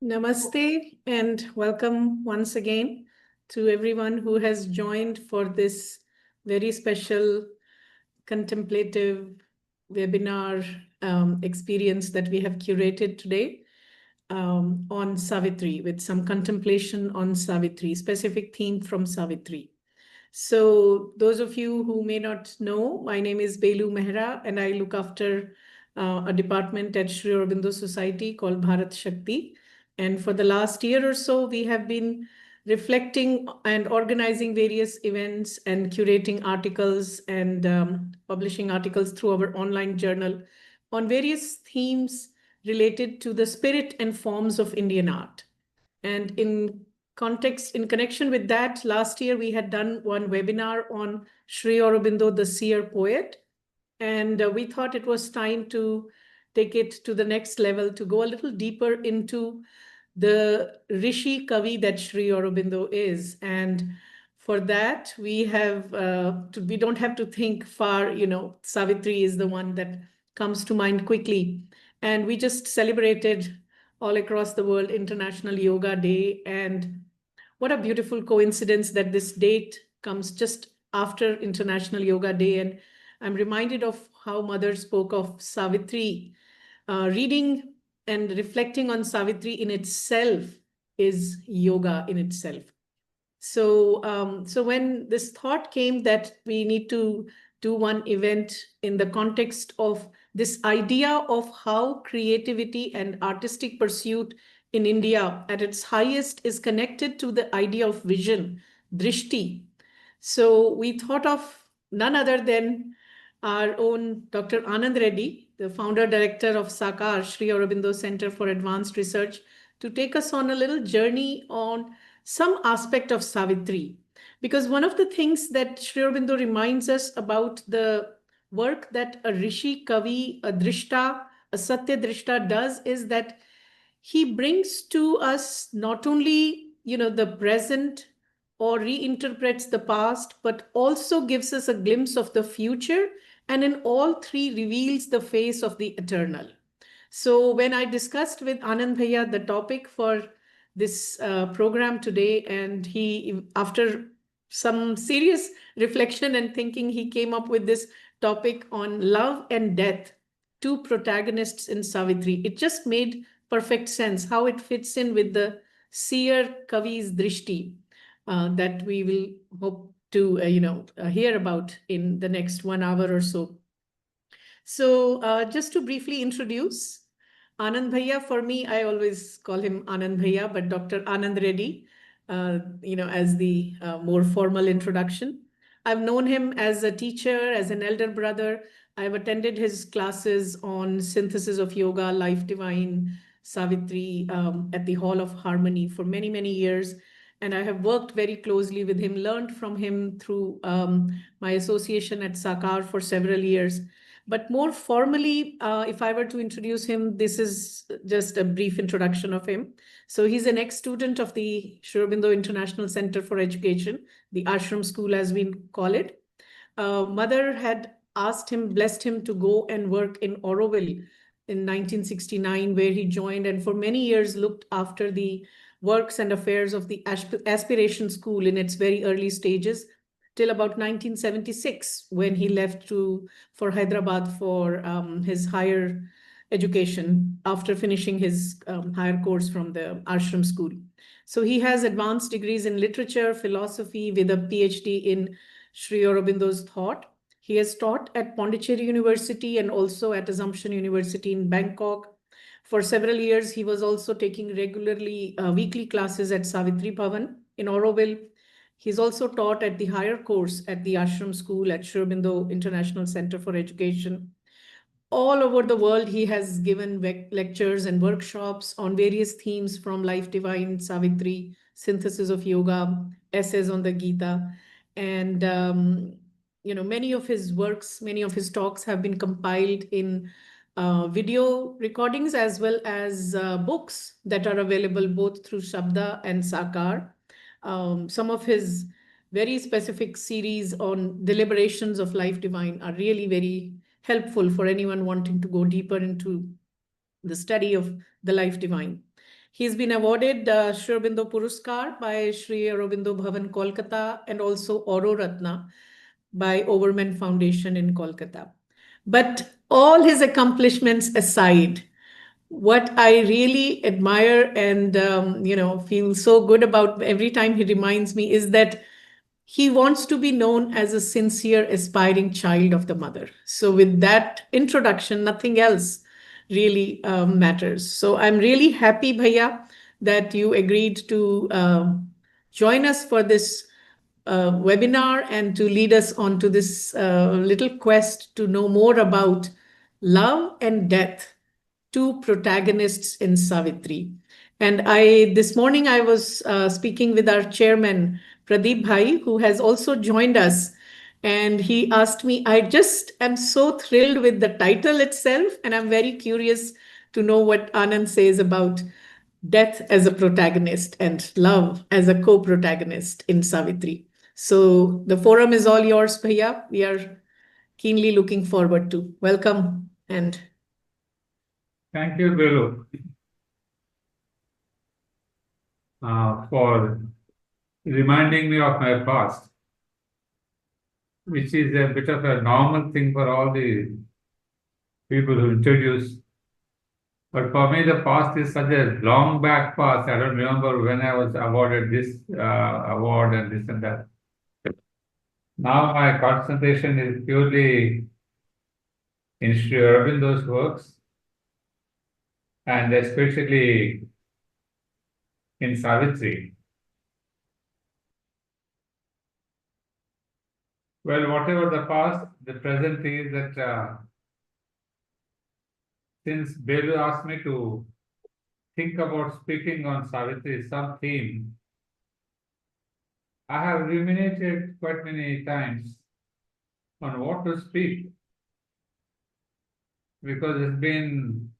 Namaste and welcome once again to everyone who has joined for this very special contemplative webinar experience that we have curated today on Savitri, with some contemplation on Savitri, specific theme from Savitri. So those of you who may not know, my name is Belu Mehra and I look after a department at Sri Aurobindo Society called BhāratShakti. And for the last year or so, we have been reflecting and organizing various events and curating articles and publishing articles through our online journal on various themes related to the spirit and forms of Indian art. And in connection with that, last year we had done one webinar on Sri Aurobindo, the seer poet. And we thought it was time to take it to the next level, to go a little deeper into the Rishi Kavi that Sri Aurobindo is. And for that, we don't have to think far, Savitri is the one that comes to mind quickly. And we just celebrated all across the world International Yoga Day. And what a beautiful coincidence that this date comes just after International Yoga Day. And I'm reminded of how Mother spoke of Savitri. Reading and reflecting on Savitri in itself is yoga in itself. So when this thought came that we need to do one event in the context of this idea of how creativity and artistic pursuit in India at its highest is connected to the idea of vision, drishti. So we thought of none other than our own Dr. Ananda Reddy, the founder director of SACAR, Sri Aurobindo Center for Advanced Research, to take us on a little journey on some aspect of Savitri. Because one of the things that Sri Aurobindo reminds us about the work that a Rishi, Kavi, a Drishta, a Satya Drishta does is that he brings to us not only, the present or reinterprets the past, but also gives us a glimpse of the future, and in all three reveals the face of the eternal. So when I discussed with Anand Bhaiya the topic for this program today, and he, after some serious reflection and thinking, he came up with this topic on love and death, two protagonists in Savitri. It just made perfect sense how it fits in with the seer Kavi's drishti that we will hope to hear about in the next 1 hour or so. So just to briefly introduce Anand Bhaiya, for me, I always call him Anand Bhaiya, but Dr. Ananda Reddy, as the more formal introduction. I've known him as a teacher, as an elder brother. I've attended his classes on synthesis of yoga, life divine, Savitri at the Hall of Harmony for many, many years. And I have worked very closely with him, learned from him through my association at SACAR for several years. But more formally, if I were to introduce him, this is just a brief introduction of him. So he's an ex-student of the Sri Aurobindo International Center for Education, the ashram school as we call it. Mother had asked him, blessed him to go and work in Auroville in 1969, where he joined and for many years looked after the works and affairs of the aspiration school in its very early stages, till about 1976, when he left for Hyderabad for his higher education after finishing his higher course from the ashram school. So he has advanced degrees in literature, philosophy, with a PhD in Sri Aurobindo's thought. He has taught at Pondicherry University and also at Assumption University in Bangkok. For several years, he was also taking regularly weekly classes at Savitri Bhavan in Auroville. He's also taught at the higher course at the ashram school at Sri Aurobindo International Center for Education. All over the world, he has given lectures and workshops on various themes from Life Divine, Savitri, Synthesis of Yoga, essays on the Gita. And, many of his works, many of his talks have been compiled in video recordings as well as books that are available both through Shabda and SACAR. Some of his very specific series on deliberations of Life Divine are really very helpful for anyone wanting to go deeper into the study of the Life Divine. He's been awarded Sri Aurobindo Puruskar by Sri Aurobindo Bhavan, Kolkata, and also Oro Ratna by Overman Foundation in Kolkata. But all his accomplishments aside, what I really admire and feel so good about every time he reminds me is that he wants to be known as a sincere, aspiring child of the mother. So, with that introduction, nothing else really matters. So, I'm really happy, Bhaiya, that you agreed to join us for this webinar and to lead us on to this little quest to know more about love and death, two protagonists in Savitri. And this morning I was speaking with our chairman, Pradeep Bhai, who has also joined us. And he asked me, I just am so thrilled with the title itself. And I'm very curious to know what Anand says about death as a protagonist and love as a co-protagonist in Savitri. So the forum is all yours, Bhaiya. We are keenly looking forward to. Welcome and thank you, Belu, for reminding me of my past, which is a bit of a normal thing for all the people who introduce. But for me, the past is such a long back past. I don't remember when I was awarded this award and this and that. Now my concentration is purely in Sri Aurobindo's works, and especially in Savitri. Well, whatever the past, the present is that since Belu asked me to think about speaking on Savitri, some theme, I have ruminated quite many times on what to speak, because it's been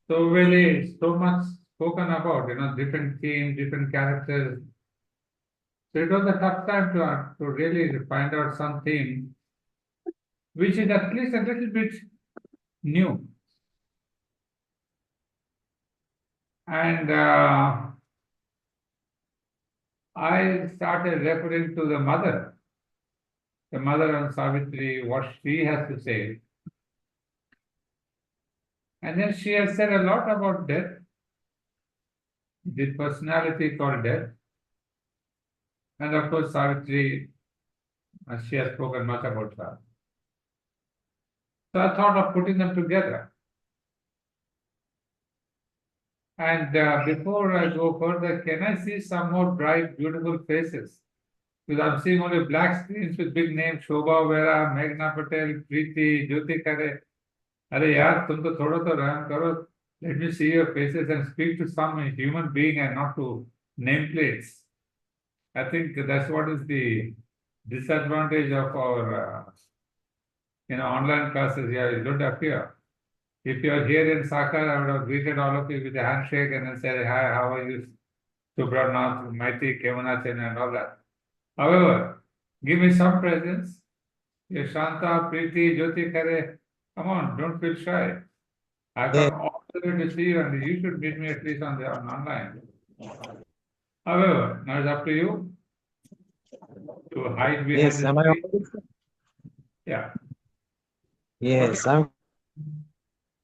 so much spoken about, different themes, different characters. So it was a tough time to really find out some theme which is at least a little bit new. And I started referring to the mother on Savitri, what she has to say. And then she has said a lot about death, the personality called death. And of course, Savitri, she has spoken much about that. So I thought of putting them together. And before I go further, can I see some more bright, beautiful faces? Because I'm seeing only black screens with big names, Shobha Vera, Meghna Patel, Preeti, Jyoti Kare. Are yaar, tum to thoda to raham karo. Let me see your faces and speak to some human being and not to nameplates. I think that's what is the disadvantage of our online classes. Yeah, you don't appear. If you are here in SACAR, I would have greeted all of you with a handshake and then said, hi, how are you? Subranath, Maiti, Kevanachan, and all that. However, give me some presence. You're Shanta, Preeti, Jyoti Kare. Come on, don't feel shy. I come all the way to see you, and you should meet me at least on online. However, now it's up to you to hide behind Yes, the am I screen. audible? Yeah. Yes, Okay.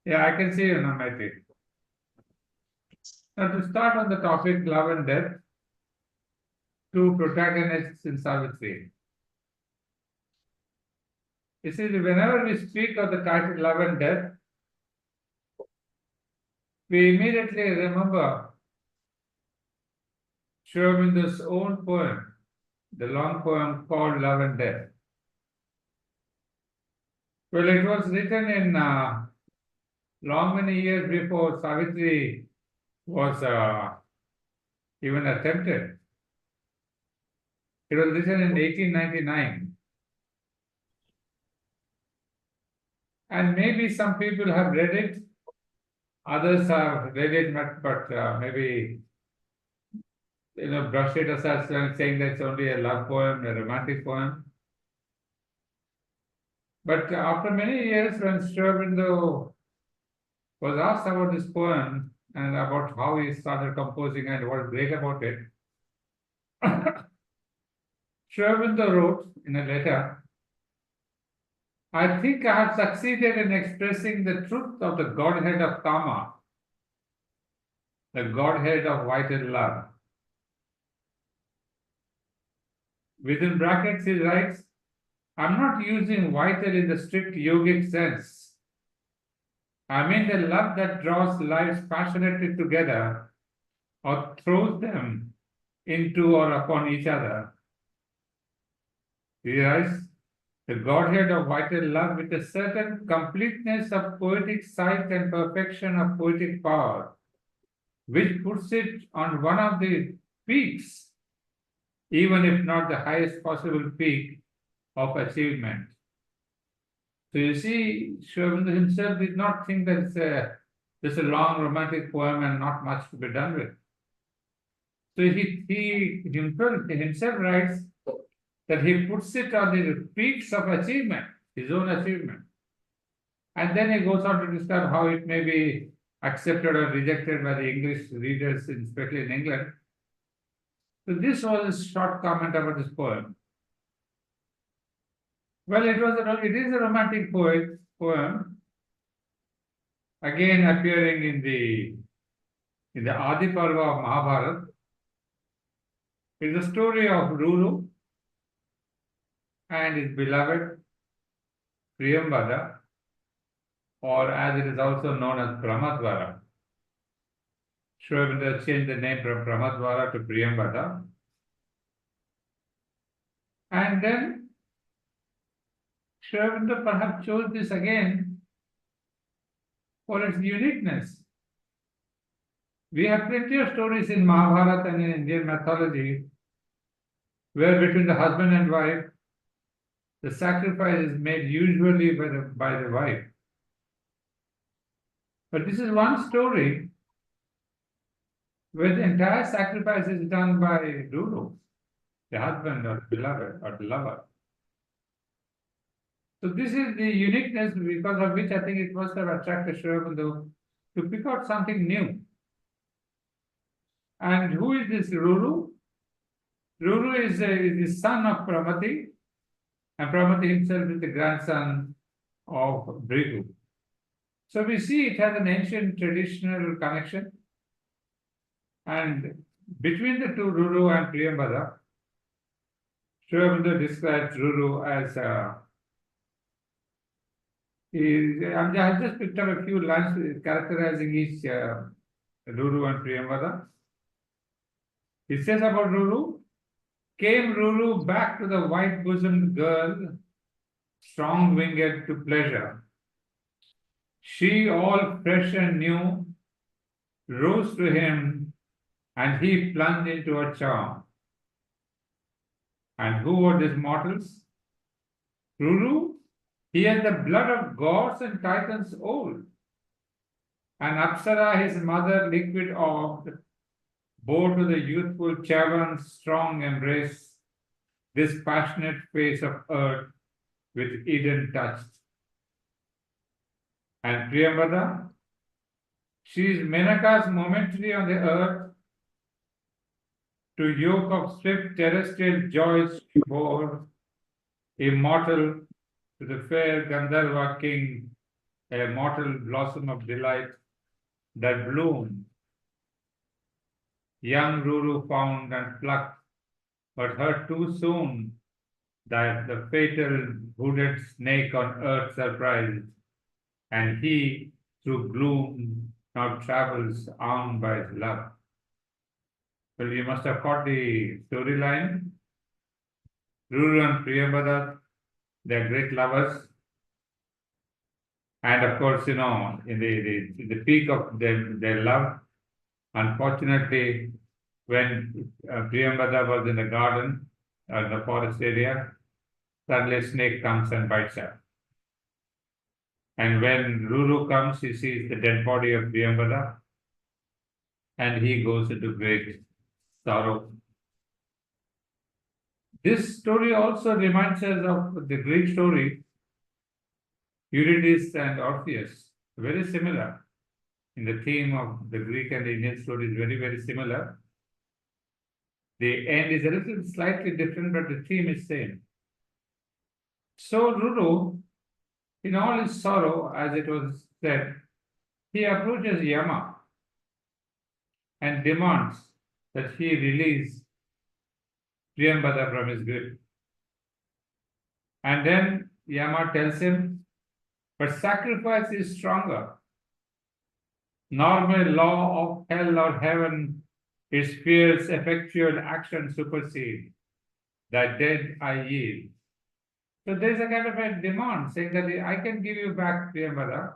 Yeah, I can see you now, Maiti. Now, to start on the topic love and death, two protagonists in Savitri. You see, whenever we speak of the title love and death, we immediately remember Sri Aurobindo's own poem, the long poem called Love and Death. Well, it was written in long many years before Savitri was even attempted. It was written in 1899. And maybe some people have read it, others have read it, but maybe brush it aside, saying that it's only a love poem, a romantic poem. But after many years, when Sri Aurobindo was asked about this poem, and about how he started composing and what is great about it. Sri Aurobindo wrote in a letter, I think I have succeeded in expressing the truth of the Godhead of Kama, the Godhead of vital love. Within brackets, he writes, I'm not using vital in the strict yogic sense. I mean the love that draws lives passionately together or throws them into or upon each other. He writes, the Godhead of vital love with a certain completeness of poetic sight and perfection of poetic power, which puts it on one of the peaks, even if not the highest possible peak of achievement. So you see, Sri Aurobindo himself did not think that it's a long romantic poem and not much to be done with. So he himself writes that he puts it on the peaks of achievement, his own achievement. And then he goes on to describe how it may be accepted or rejected by the English readers, especially in England. So this was a short comment about this poem. Well, it is a romantic poem, again appearing in the Adi Parva of Mahabharata. It is a story of Ruru and his beloved Priyambada, or as it is also known as Pramadvara. Sri Aurobindo changed the name from Pramadvara to Priyambada. And then Sri Aurobindo perhaps chose this again for its uniqueness. We have plenty of stories in Mahabharata and in Indian mythology where between the husband and wife, the sacrifice is made usually by the wife. But this is one story where the entire sacrifice is done by Ruru, the husband or beloved or the lover. So this is the uniqueness because of which I think it must have attracted Sri Aurobindo to pick out something new. And who is this Ruru? Ruru is the son of Pramati, and Pramati himself is the grandson of Brigu. So we see it has an ancient traditional connection. And between the two, Ruru and Priyambada, Sri Aurobindo describes Ruru as I just picked up a few lines characterizing each Ruru and Priyambada. He says about Ruru, came Ruru back to the white-bosomed girl, strong-winged to pleasure. She, all fresh and new, rose to him, and he plunged into her charm. And who were these mortals? Ruru, he had the blood of gods and titans old. And Apsara, his mother, liquid-orbed, bore to the youthful Chavan's strong embrace this passionate face of earth with Eden touched. And Priyambada, she is Menaka's momentary on the earth, to yoke of swift terrestrial joys she bore, immortal to the fair Gandharva king, a mortal blossom of delight that bloomed. Young Ruru found and plucked, but her too soon that the fatal hooded snake on earth surprised, and he through gloom now travels armed by his love. Well, you must have caught the storyline. Ruru and Priyambada, they are great lovers. And of course, in the peak of their love, unfortunately, when Priyambada was in the garden, the forest area, suddenly a snake comes and bites her. And when Ruru comes, he sees the dead body of Priyambada, and he goes into great sorrow. This story also reminds us of the Greek story, Eurydice and Orpheus, very similar. in the theme of the Greek and the Indian story is very, very similar. The end is a little slightly different, but the theme is same. So Ruru, in all his sorrow, as it was said, he approaches Yama and demands that he release Priyambada from his grip. And then Yama tells him, but sacrifice is stronger. Nor may law of hell or heaven its fierce effectual action supersede. That dead I yield. So there is a kind of a demand saying that I can give you back Priyambada,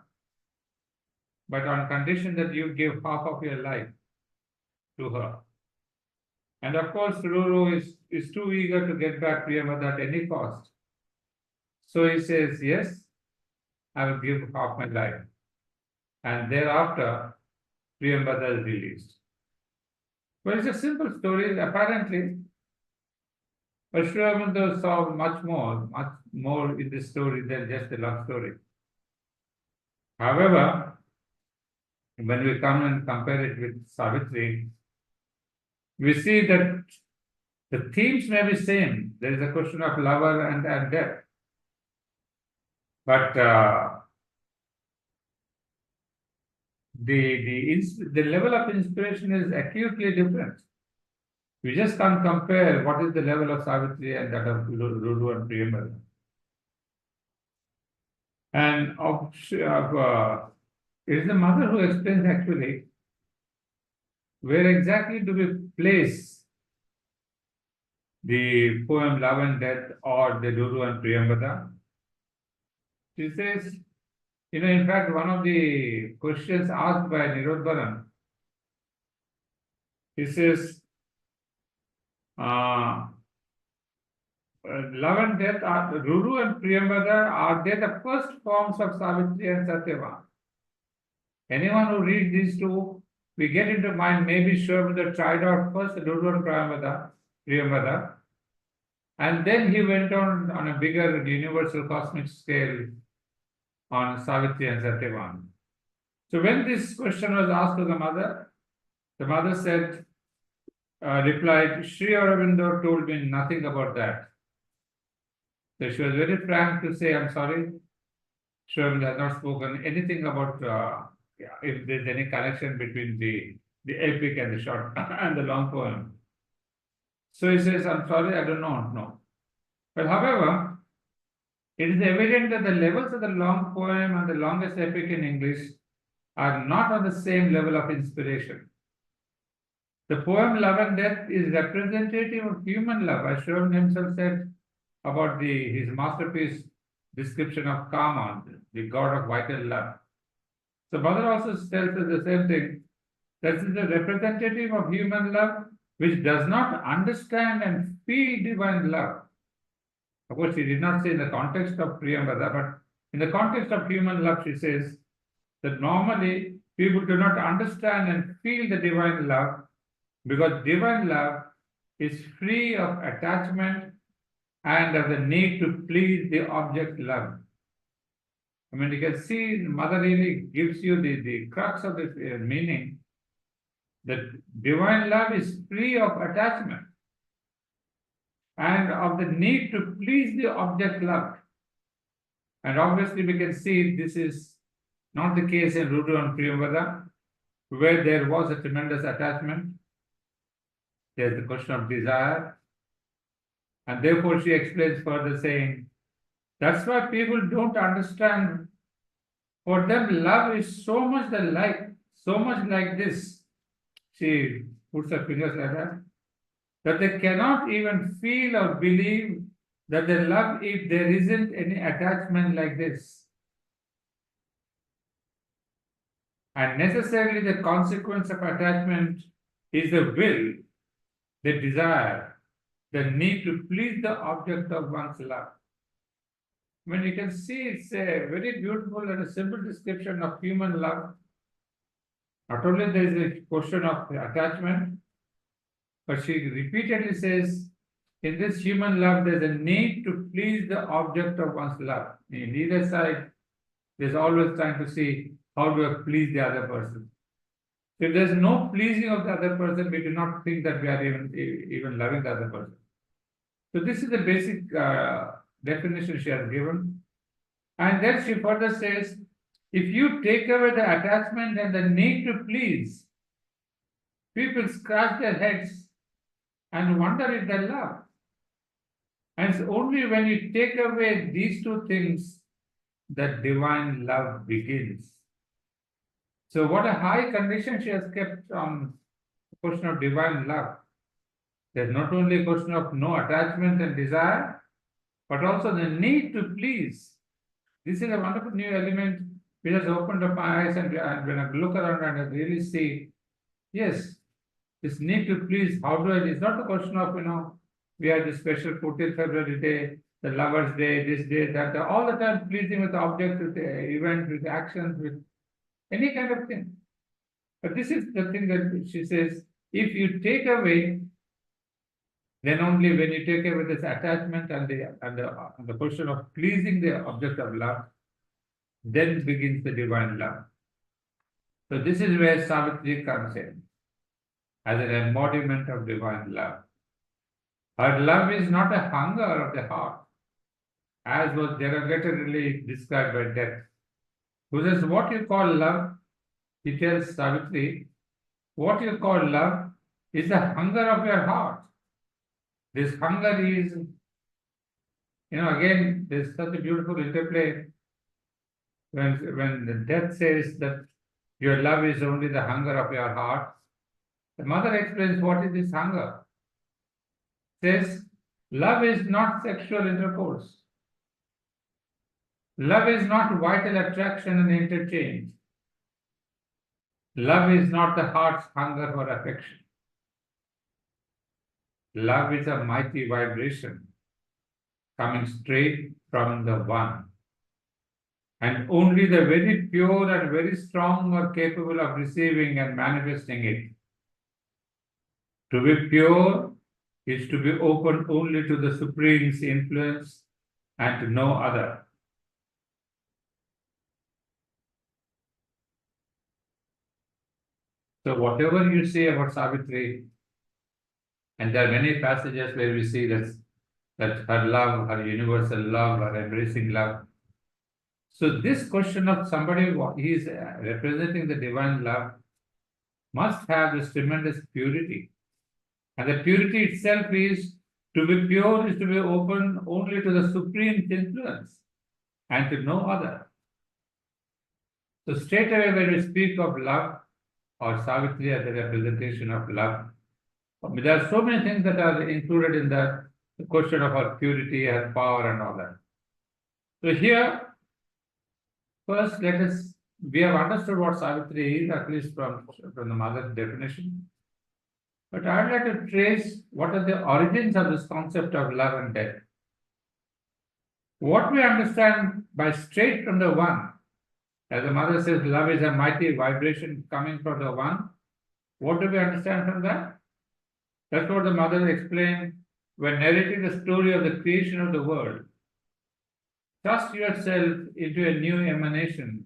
but on condition that you give half of your life to her. And of course, Ruru is too eager to get back Priyambada at any cost. So he says, yes, I will give half my life. And thereafter, Priyambada is released. Well, it's a simple story, apparently. But Sri Aurobindo saw much more in this story than just a love story. However, when we come and compare it with Savitri, we see that the themes may be same. There is a question of lover and death. But the level of inspiration is acutely different. We just can't compare what is the level of Savitri and that of Ruru and Priyambada. And it is the mother who explains actually where exactly do we place the poem Love and Death or the Ruru and Priyambada. She says, in fact, one of the questions asked by Nirodharan, he says, love and death, Ruru and Priyambada, are they the first forms of Savitri and Satyavan? Anyone who reads these two, we get into mind, maybe Sri Aurobindo tried out first Ruru and Priyambada, and then he went on a bigger universal cosmic scale on Savitri and Satyavan. So when this question was asked to the mother said, replied, Sri Aurobindo told me nothing about that. So she was very frank to say, I'm sorry, Sri Aurobindo has not spoken anything about if there's any connection between the epic and the short and the long poem. So he says, I'm sorry, I don't know. No. But however, it is evident that the levels of the long poem and the longest epic in English are not on the same level of inspiration. The poem Love and Death is representative of human love, as Sri Aurobindo himself said about his masterpiece description of Kama, the god of vital love. So Mother also tells us the same thing, that it is a representative of human love which does not understand and feel divine love. Of course, she did not say in the context of Priyambada, but in the context of human love, she says that normally people do not understand and feel the divine love because divine love is free of attachment and of the need to please the object loved. I mean, you can see Mother really gives you the crux of the meaning that divine love is free of attachment and of the need to please the object loved. And obviously we can see this is not the case in Ruru and Priyambada, where there was a tremendous attachment. There's the question of desire. And therefore she explains further saying, that's why people don't understand. For them, love is so much like this. She puts her fingers like that they cannot even feel or believe that they love if there isn't any attachment like this. And necessarily the consequence of attachment is the will, the desire, the need to please the object of one's love. When you can see, it's a very beautiful and a simple description of human love. Not only there is a question of attachment, but she repeatedly says, in this human love, there's a need to please the object of one's love. In either side, there's always trying to see how do I please the other person? If there's no pleasing of the other person, we do not think that we are even loving the other person. So this is the basic definition she has given. And then she further says, if you take away the attachment and the need to please, people scratch their heads and wonder if they love. And it's only when you take away these two things that divine love begins. So what a high condition she has kept on the question of divine love. There's not only a question of no attachment and desire, but also the need to please. This is a wonderful new element which has opened up my eyes, and when I look around and I really see, yes, this need to please, how do I, it's not a question of, we have this special 14th February day, the Lovers' Day, this day, that, all the time pleasing with the object, with the event, with the actions, with any kind of thing. But this is the thing that she says, if you take away, then only when you take away this attachment and the question of pleasing the object of love, then begins the divine love. So this is where Savitri comes in as an embodiment of divine love. Her love is not a hunger of the heart, as was derogatorily described by Death, who says, what you call love, he tells Savitri, what you call love is the hunger of your heart. This hunger is, again, there's such a beautiful interplay when the Death says that your love is only the hunger of your heart. The mother explains what is this hunger. Says, love is not sexual intercourse. Love is not vital attraction and interchange. Love is not the heart's hunger for affection. Love is a mighty vibration coming straight from the One. And only the very pure and very strong are capable of receiving and manifesting it. To be pure is to be open only to the Supreme's influence and to no other. So whatever you say about Savitri, and there are many passages where we see that her love, her universal love, her embracing love. So this question of somebody who is representing the divine love must have this tremendous purity. And the purity itself is to be pure, is to be open only to the Supreme's influence and to no other. So straight away when we speak of love or Savitri as a representation of love, there are so many things that are included in the question of her purity, her power and all that. So here, first we have understood what Savitri is, at least from the mother's definition. But I would like to trace what are the origins of this concept of love and death. What we understand by straight from the One, as the mother says, love is a mighty vibration coming from the One. What do we understand from that? That's what the mother explained when narrating the story of the creation of the world. Trust yourself into a new emanation,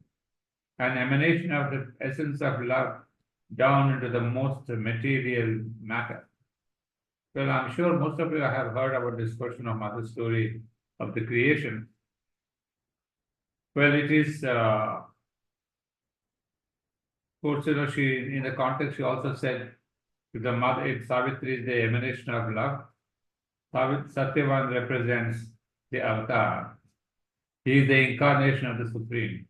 an emanation of the essence of love down into the most material matter. Well, I'm sure most of you have heard about this question of mother's story of the creation. Well, it is, of course, she, in the context, she also said, if the mother, if Savitri is the emanation of love, Satyavan represents the avatar. He is the incarnation of the Supreme.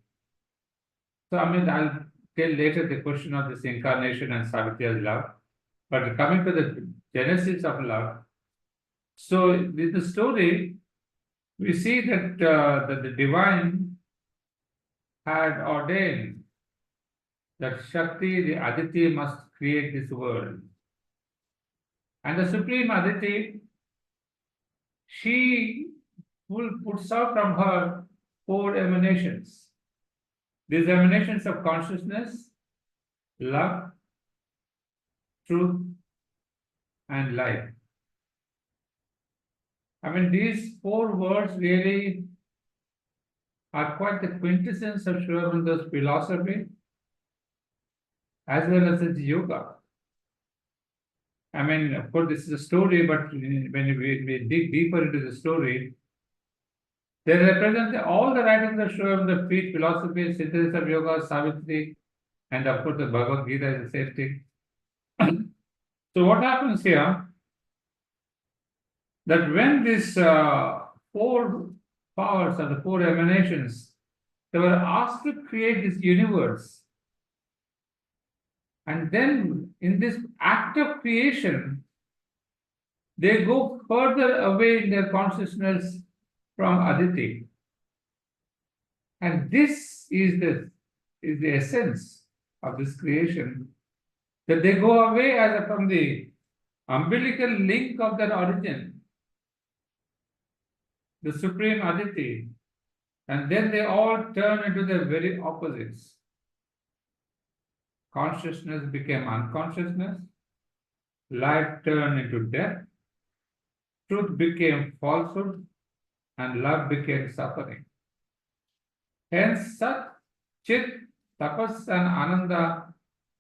So, I'll get later the question of this incarnation and Savitri as love. But coming to the genesis of love, so in the story, we see that, that the divine had ordained that Shakti, the Aditi, must create this world. And the Supreme Aditi, she puts out from her 4 emanations. These emanations of consciousness, love, truth, and life. These 4 words really are quite the quintessence of Sri Aurobindo's philosophy as well as its yoga. I mean, of course, this is a story, but when we dig deeper into the story, they represent all the writings of Sri Aurobindo, Peace, philosophy, synthesis of yoga, Savitri, and of course the Bhagavad Gita is the same thing. So what happens here, that when these four powers or the four emanations, they were asked to create this universe, and then in this act of creation, they go further away in their consciousness from Aditi. And this is the essence of this creation, that they go away from the umbilical link of their origin, the supreme Aditi, and then they all turn into their very opposites. Consciousness became unconsciousness, life turned into death, truth became falsehood, and love became suffering. Hence, Sat, Chit, Tapas, and Ananda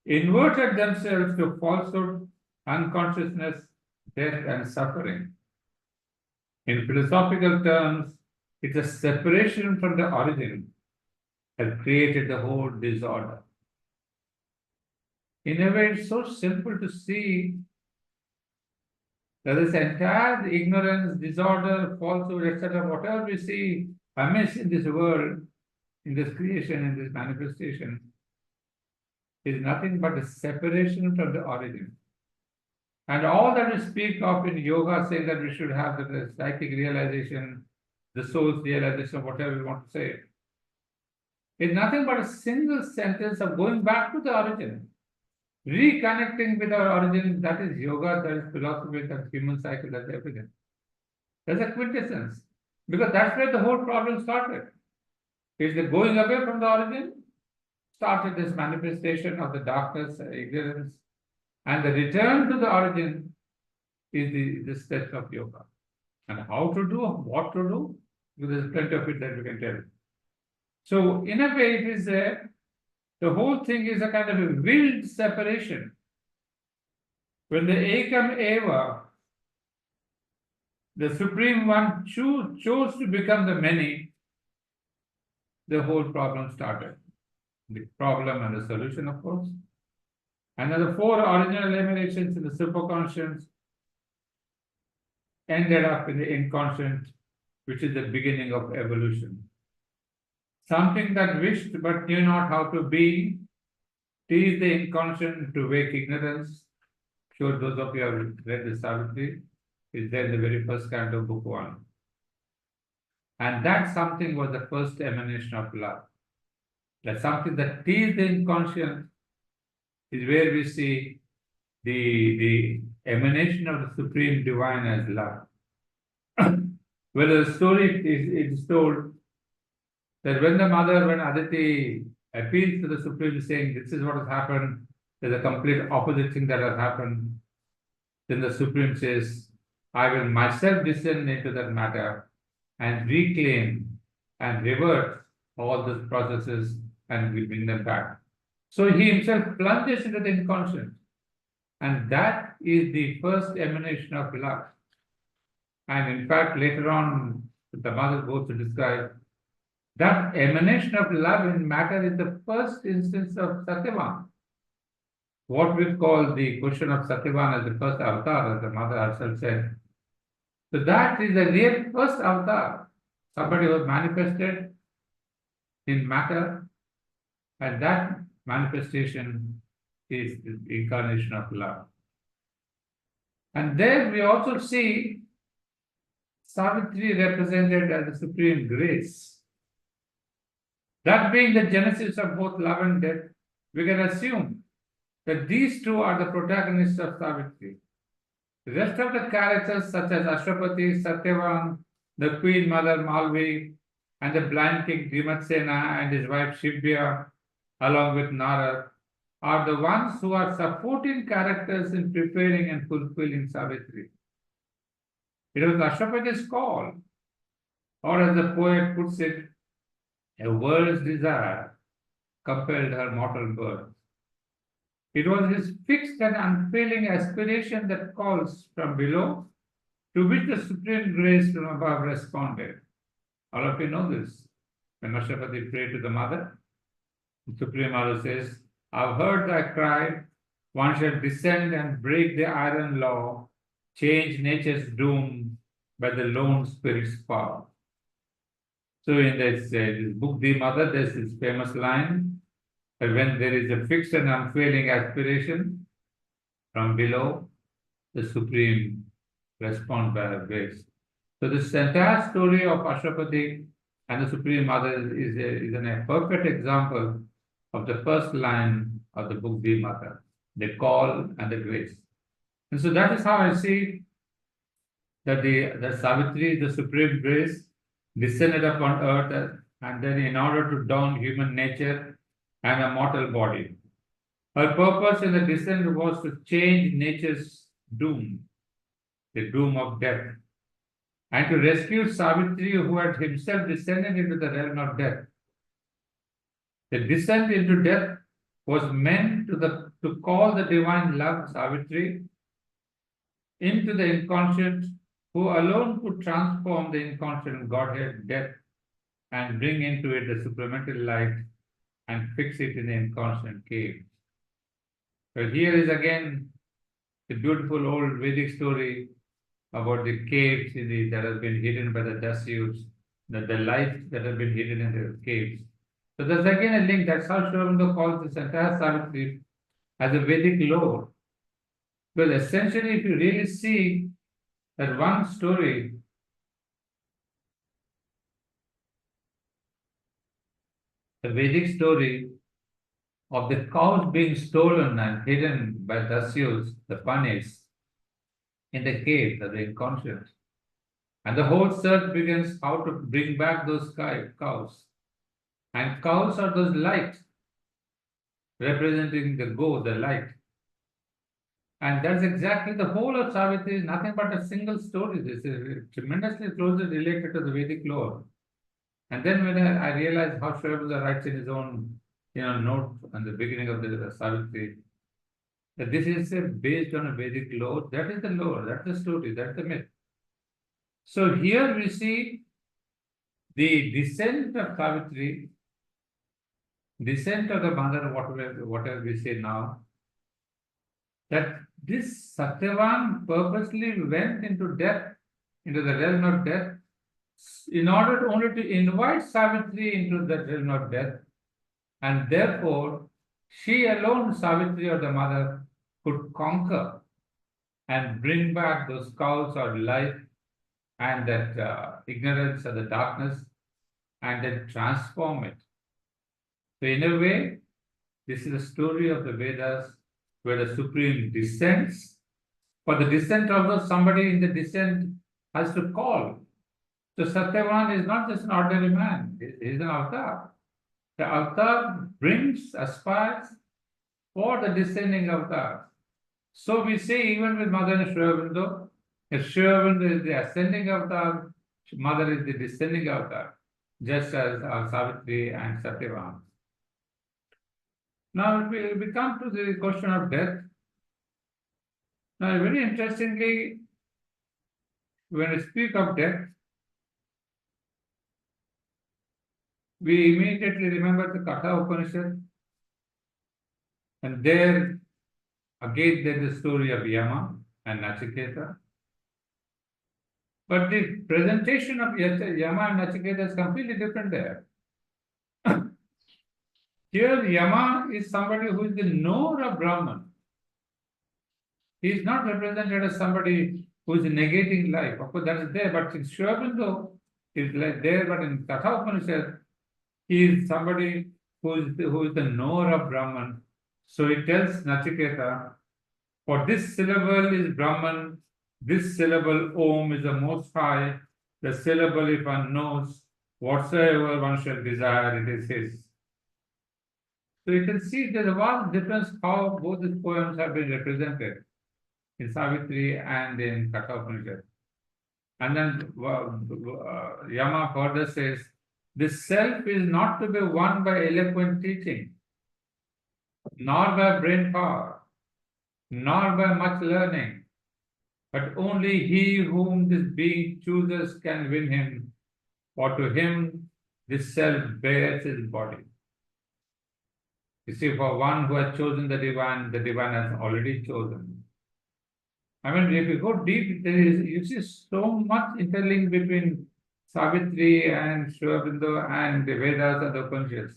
inverted themselves to falsehood, unconsciousness, death, and suffering. In philosophical terms, it's a separation from the origin that created the whole disorder. In a way, it's so simple to see that this entire ignorance, disorder, falsehood, etc., whatever we see amiss in this world, in this creation, in this manifestation, is nothing but a separation from the origin. And all that we speak of in yoga, saying that we should have the psychic realization, the soul's realization, whatever we want to say, is nothing but a single sentence of going back to the origin, reconnecting with our origin. That is yoga, that is philosophy, that's human cycle, that's everything. That's a quintessence, because that's where the whole problem started. Is the going away from the origin started this manifestation of the darkness, ignorance, and the return to the origin is the steps of yoga. And how to do, what to do, because there's plenty of it that we can tell. So in a way, it is the whole thing is a kind of a willed separation. When the Ekam Eva, the Supreme One, chose to become the many, the whole problem started. The problem and the solution, of course. And then the four original emanations in the superconscious ended up in the inconscient, which is the beginning of evolution. Something that wished but knew not how to be, teased the inconscient to wake ignorance. Sure, those of you who have read the Savitri, is there in the very first canto of book 1. And that something was the first emanation of love. That something that teased the inconscient is where we see the emanation of the Supreme Divine as love. Well, the story is told that when Aditi appeals to the Supreme saying, this is what has happened, there's a complete opposite thing that has happened, then the Supreme says, I will myself descend into that matter and reclaim and revert all those processes and will bring them back. So he himself plunges into the inconscient. And that is the first emanation of love. And in fact, later on, the mother goes to describe that emanation of love in matter is the first instance of Satyavan. What we call the question of Satyavan as the first avatar, as the mother herself said. So that is the real first avatar. Somebody was manifested in matter, and that manifestation is the incarnation of love. And then we also see Savitri represented as the supreme grace. That being the genesis of both love and death, we can assume that these two are the protagonists of Savitri. The rest of the characters such as Ashwapati, Satyavan, the Queen Mother Malvi, and the blind king Dhimatsena and his wife Shibya, along with Narad, are the ones who are supporting characters in preparing and fulfilling Savitri. It was Ashwapati's call, or as the poet puts it, a world's desire compelled her mortal birth. It was his fixed and unfailing aspiration that calls from below, to which the supreme grace from above responded. All of you know this. When Ashrapati prayed to the mother, the Supreme Mother says, I've heard thy cry, one shall descend and break the iron law, change nature's doom by the lone spirit's power. So in this book, The Mother, there's this famous line that when there is a fixed and unfailing aspiration, from below, the Supreme responds by her grace. So this entire story of Ashrapati and the Supreme Mother is a perfect example of the first line of the book, The Mother, the call and the grace. And so that is how I see that the Savitri, the Supreme Grace, descended upon earth, and then in order to don human nature and a mortal body. Her purpose in the descent was to change nature's doom, the doom of death, and to rescue Savitri, who had himself descended into the realm of death. The descent into death was meant to call the divine love, Savitri, into the inconscient, who alone could transform the inconscient Godhead, death, and bring into it the supplemental light and fix it in the inconscient cave. But here is again the beautiful old Vedic story about the caves that have been hidden by the Dasyus, the light that have been hidden in the caves. So there's again a link. That's how Sri Aurobindo calls this entire Savitri as a Vedic lore. Because essentially, if you really see that one story, the Vedic story of the cows being stolen and hidden by Dasyus, the Panis, in the cave of the inconscient. And the whole search begins how to bring back those cows. And cows are those light, representing the the light. And that's exactly the whole of Savitri is nothing but a single story. This is tremendously closely related to the Vedic lore. And then when I realized how Sri Aurobindo writes in his own note on the beginning of the Savitri, that this is based on a Vedic lore. That is the lore, that's the story, that's the myth. So here we see the descent of Savitri, descent of the mother, whatever we say now, that this Satyavan purposely went into death, into the realm of death, in order only to invite Savitri into the realm of death, and therefore she alone, Savitri or the mother, could conquer and bring back those cows of life and that ignorance of the darkness, and then transform it. So in a way, this is the story of the Vedas where the Supreme descends. For the descent, although somebody in the descent has to call. So Satyavan is not just an ordinary man, he is an avatar. The avatar aspires for the descending avatar. So we say even with Mother and Sri Aurobindo, if Sri Aurobindo is the ascending avatar, Mother is the descending avatar, just as Savitri and Satyavan. Now we come to the question of death. Now very interestingly, when we speak of death, we immediately remember the Katha Upanishad, and there again there is the story of Yama and Nachiketa. But the presentation of Yama and Nachiketa is completely different there. Here Yama is somebody who is the knower of Brahman. He is not represented as somebody who is negating life. Of course, that is there, but in Sri Aurobindo is like there, but in Katha Upanishad, he is somebody who is the knower of Brahman. So he tells Nachiketa, for this syllable is Brahman, this syllable Om is the most high, the syllable if one knows, whatsoever one shall desire, it is his. So you can see there's a vast difference how both these poems have been represented in Savitri and in Katha Upanishad. And then Yama further says this self is not to be won by eloquent teaching, nor by brain power, nor by much learning, but only he whom this being chooses can win him, for to him this self bears his body. You see, for one who has chosen the divine has already chosen. I mean, if you go deep, you see so much interlink between Savitri and Sri Aurobindo and the Vedas and the Upanishads.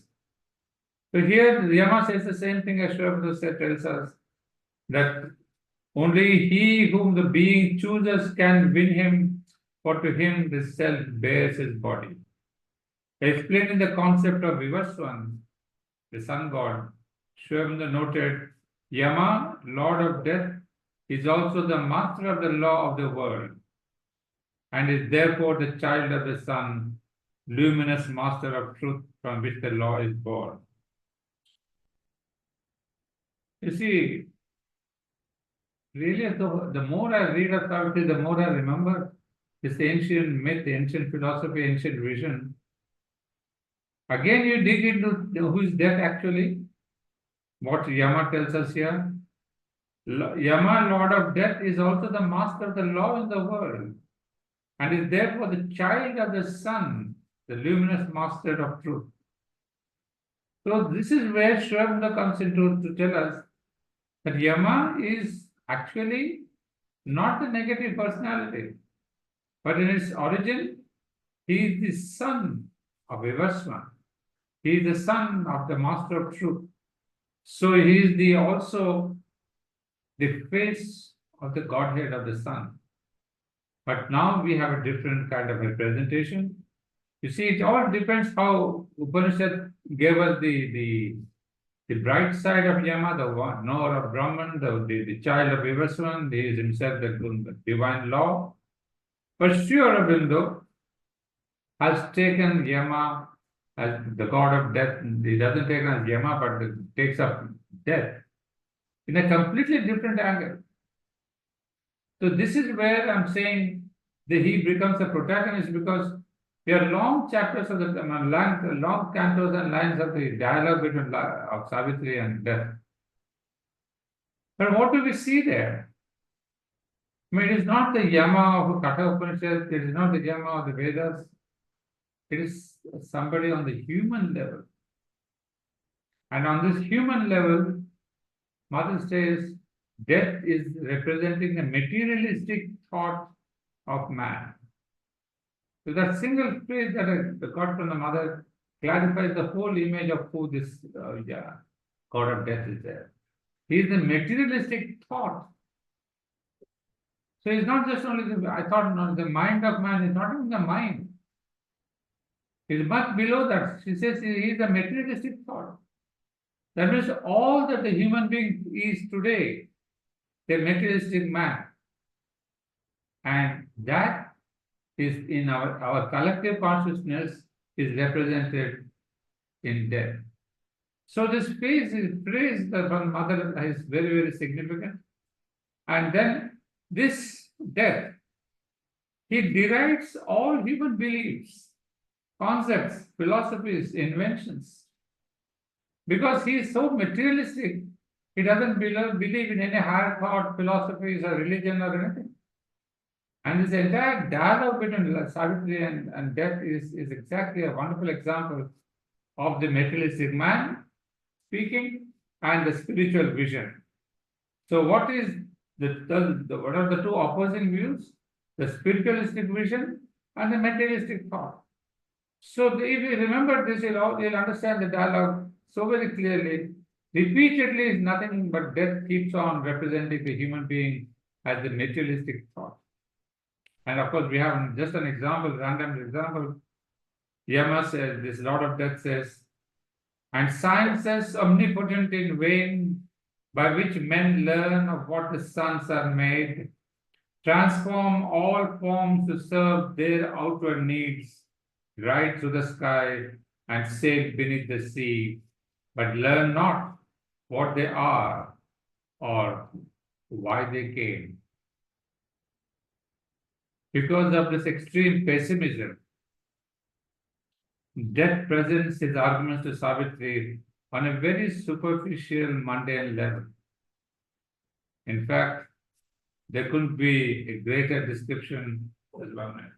So here, Yama says the same thing as Sri Aurobindo tells us, that only he whom the being chooses can win him, for to him the self bears his body. Explaining the concept of Vivaswan, the sun god, Sri Aurobindo noted, Yama, lord of death, is also the master of the law of the world, and is therefore the child of the sun, luminous master of truth from which the law is born. You see, really, the more I read of Savitri, the more I remember this ancient myth, ancient philosophy, ancient vision. Again, you dig into who is death actually, what Yama tells us here. Yama, lord of death, is also the master of the law in the world, and is therefore the child of the sun, the luminous master of truth. So this is where Sri Aurobindo comes into to tell us that Yama is actually not the negative personality, but in its origin, he is the son of Vivaswan. He is the son of the master of truth. So he is also the face of the Godhead of the sun. But now we have a different kind of representation. You see, it all depends how Upanishad gave us the bright side of Yama, the knower of Brahman, the child of Vivaswan. He is himself the divine law. But Sri Aurobindo has taken Yama as the god of death. He doesn't take as Yama, but takes up death in a completely different angle. So this is where I'm saying that he becomes a protagonist, because there are long chapters of long cantos and lines of the dialogue between of Savitri and death. But what do we see there? I mean, it is not the Yama of Katha Upanishad, it is not the Yama of the Vedas. It is somebody on the human level. And on this human level, Mother says, death is representing the materialistic thought of man. So that single phrase that I got from the Mother clarifies the whole image of who this god of death is there. He is the materialistic thought. So it's not just only I thought the mind of man is not even the mind. It's much below that. She says he is a materialistic thought. That means all that the human being is today, the materialistic man. And that is in our collective consciousness is represented in death. So this phrase from Mother is very, very significant. And then this death, he derides all human beliefs, concepts, philosophies, inventions. Because he is so materialistic, he doesn't believe in any higher thought, philosophies, or religion, or anything. And this entire dialogue between Savitri and death is exactly a wonderful example of the materialistic man speaking and the spiritual vision. So what is what are the two opposing views? The spiritualistic vision and the materialistic thought. So if you remember this, you'll understand the dialogue so very clearly. Repeatedly is nothing but death keeps on representing the human being as the materialistic thought. And of course, we have just an example, random example. Yama says, this Lord of Death says, and sciences omnipotent in vain, by which men learn of what the suns are made, transform all forms to serve their outward needs, ride through the sky and sail beneath the sea, but learn not what they are or why they came. Because of this extreme pessimism, death presents his arguments to Savitri on a very superficial, mundane level. In fact, there couldn't be a greater description as one.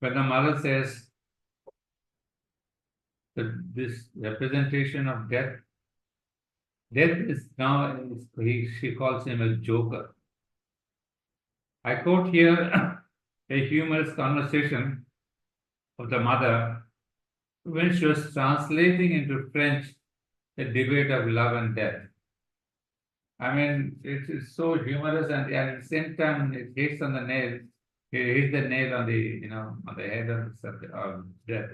When the mother says that this representation of death is now, she calls him a joker. I quote here a humorous conversation of the mother when she was translating into French a debate of love and death. I mean, it is so humorous, and at the same time, it hits on the nail. It hits the nail on the on the head of the subject of death.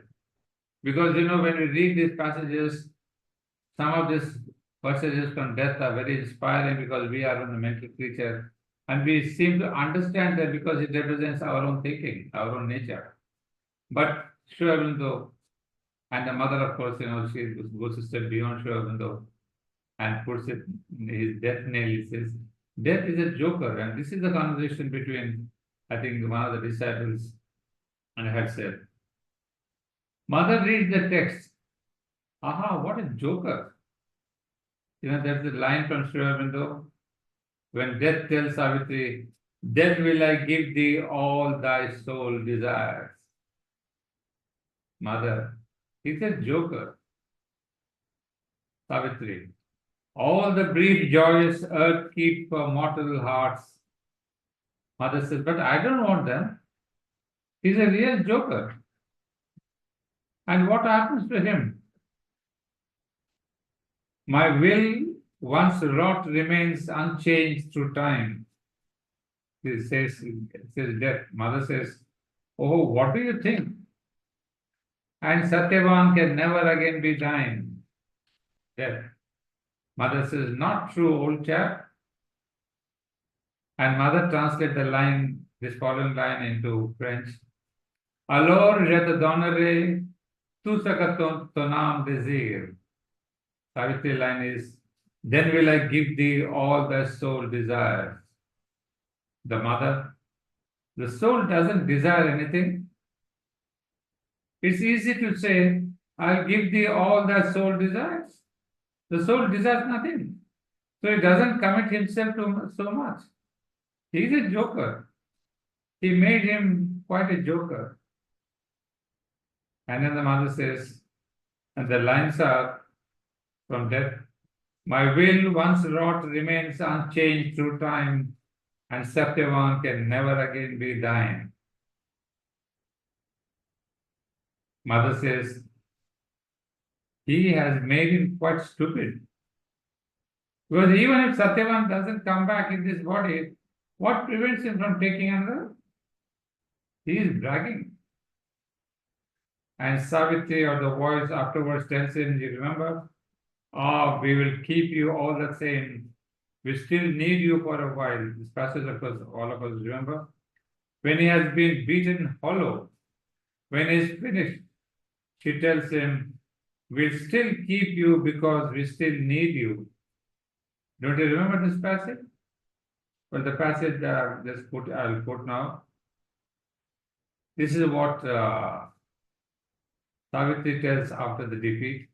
Because when we read these passages, some of these passages from death are very inspiring because we are a mental creature, and we seem to understand that because it represents our own thinking, our own nature. But Sri Aurobindo, and the mother, of course, she goes a step beyond Sri Aurobindo and puts it in his death nail. He says, death is a joker. And this is the conversation between, I think, one of the disciples and had said, mother reads the text. Aha, what a joker. There's a line from Sri Aurobindo, when death tells Savitri, death will I give thee all thy soul desires. Mother, he's a joker. Savitri, all the brief joys earth keeps for mortal hearts. Mother says, but I don't want them. He's a real joker. And what happens to him? My will, once wrought, remains unchanged through time. It says death. Mother says, oh, what do you think? And Satyavan can never again be thine. Death. Mother says, not true, old chap. And mother translates the line, this following line into French. Alors je te donnerai tout ce que ton âme désire. Savitri line is, then will I give thee all thy soul desires. The mother, the soul doesn't desire anything. It's easy to say, I'll give thee all thy soul desires. The soul desires nothing. So he doesn't commit himself to so much. He's a joker. He made him quite a joker. And then the mother says, and the lines are from death, my will once wrought remains unchanged through time, and Satyavan can never again be thine. Mother says, he has made him quite stupid. Because even if Satyavan doesn't come back in this body, what prevents him from taking another? He is bragging. And Savitri, or the voice afterwards, tells him, you remember? Oh, we will keep you all the same. We still need you for a while. This passage, of course, all of us remember. When he has been beaten hollow, when he is finished, she tells him, we'll still keep you because we still need you. Don't you remember this passage? Well, the passage I'll quote now. This is what Savitri tells after the defeat.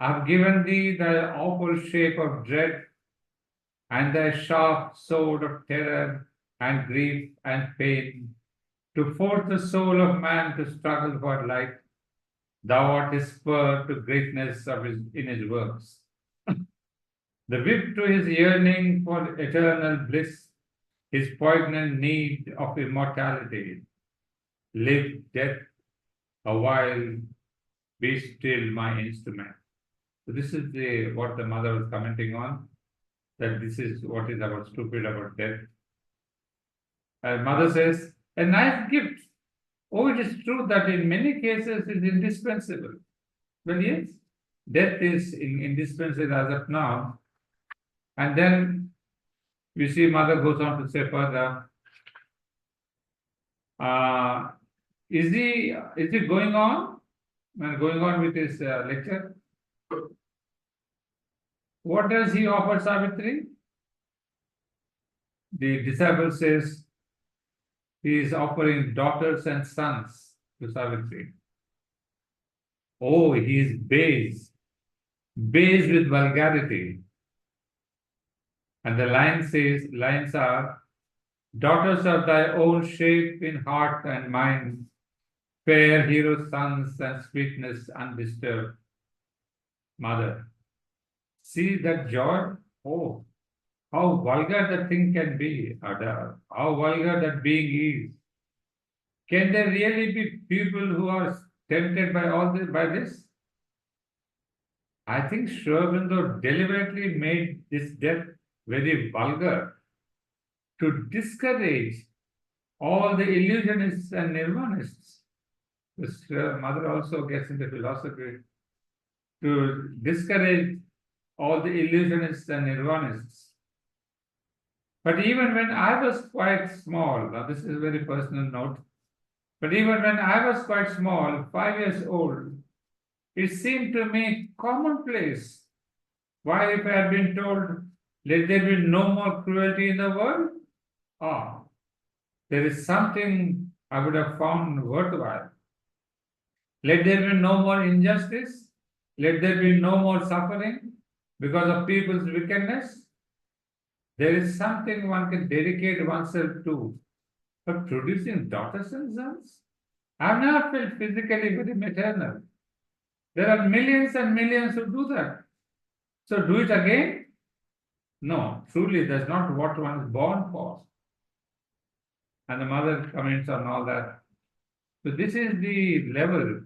I've given thee thy awful shape of dread and thy sharp sword of terror and grief and pain to force the soul of man to struggle for light. Thou art his spur to greatness in his works. The whip to his yearning for eternal bliss, his poignant need of immortality. Live death a while, be still my instrument. So this is what the mother was commenting on, that this is what is about stupid about death. And mother says, a nice gift. Oh, it is true that in many cases it is indispensable. Well, yes, death is indispensable as of now. And then we see mother goes on to say further, Is he going on with his lecture? What does he offer Savitri? The disciple says he is offering daughters and sons to Savitri. Oh, he is base with vulgarity. And the lines are, daughters of thy own shape in heart and mind, fair hero sons and sweetness undisturbed. Mother, see that joy? Oh, how vulgar that thing can be, Ada. How vulgar that being is. Can there really be people who are tempted by this? I think Sri Aurobindo deliberately made this death very vulgar to discourage all the illusionists and nirvanists. This mother also gets into philosophy to discourage all the illusionists and nirvanists. But even when I was quite small, now this is a very personal note, but even when I was quite small, 5 years old, it seemed to me commonplace. Why, if I had been told, let there be no more cruelty in the world? There is something I would have found worthwhile. Let there be no more injustice. Let there be no more suffering because of people's wickedness. There is something one can dedicate oneself to. But producing daughters and sons? I have never felt physically very maternal. There are millions and millions who do that. So do it again? No, truly that's not what one is born for. And the mother comments on all that. So this is the level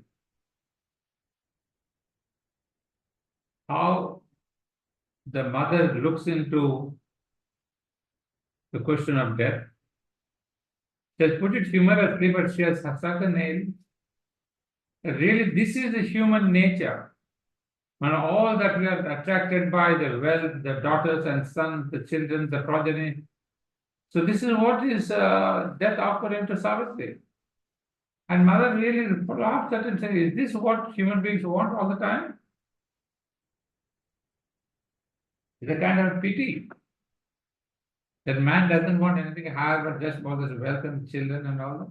how the mother looks into the question of death. She has put it humorously, but she has struck a nail. Really, this is the human nature. And all that we are attracted by, the wealth, the daughters and sons, the children, the progeny. So this is what is death offering to Savitri. And mother really laughs at it and says, is this what human beings want all the time? It's a kind of pity that man doesn't want anything higher but just for his wealth and children and all that.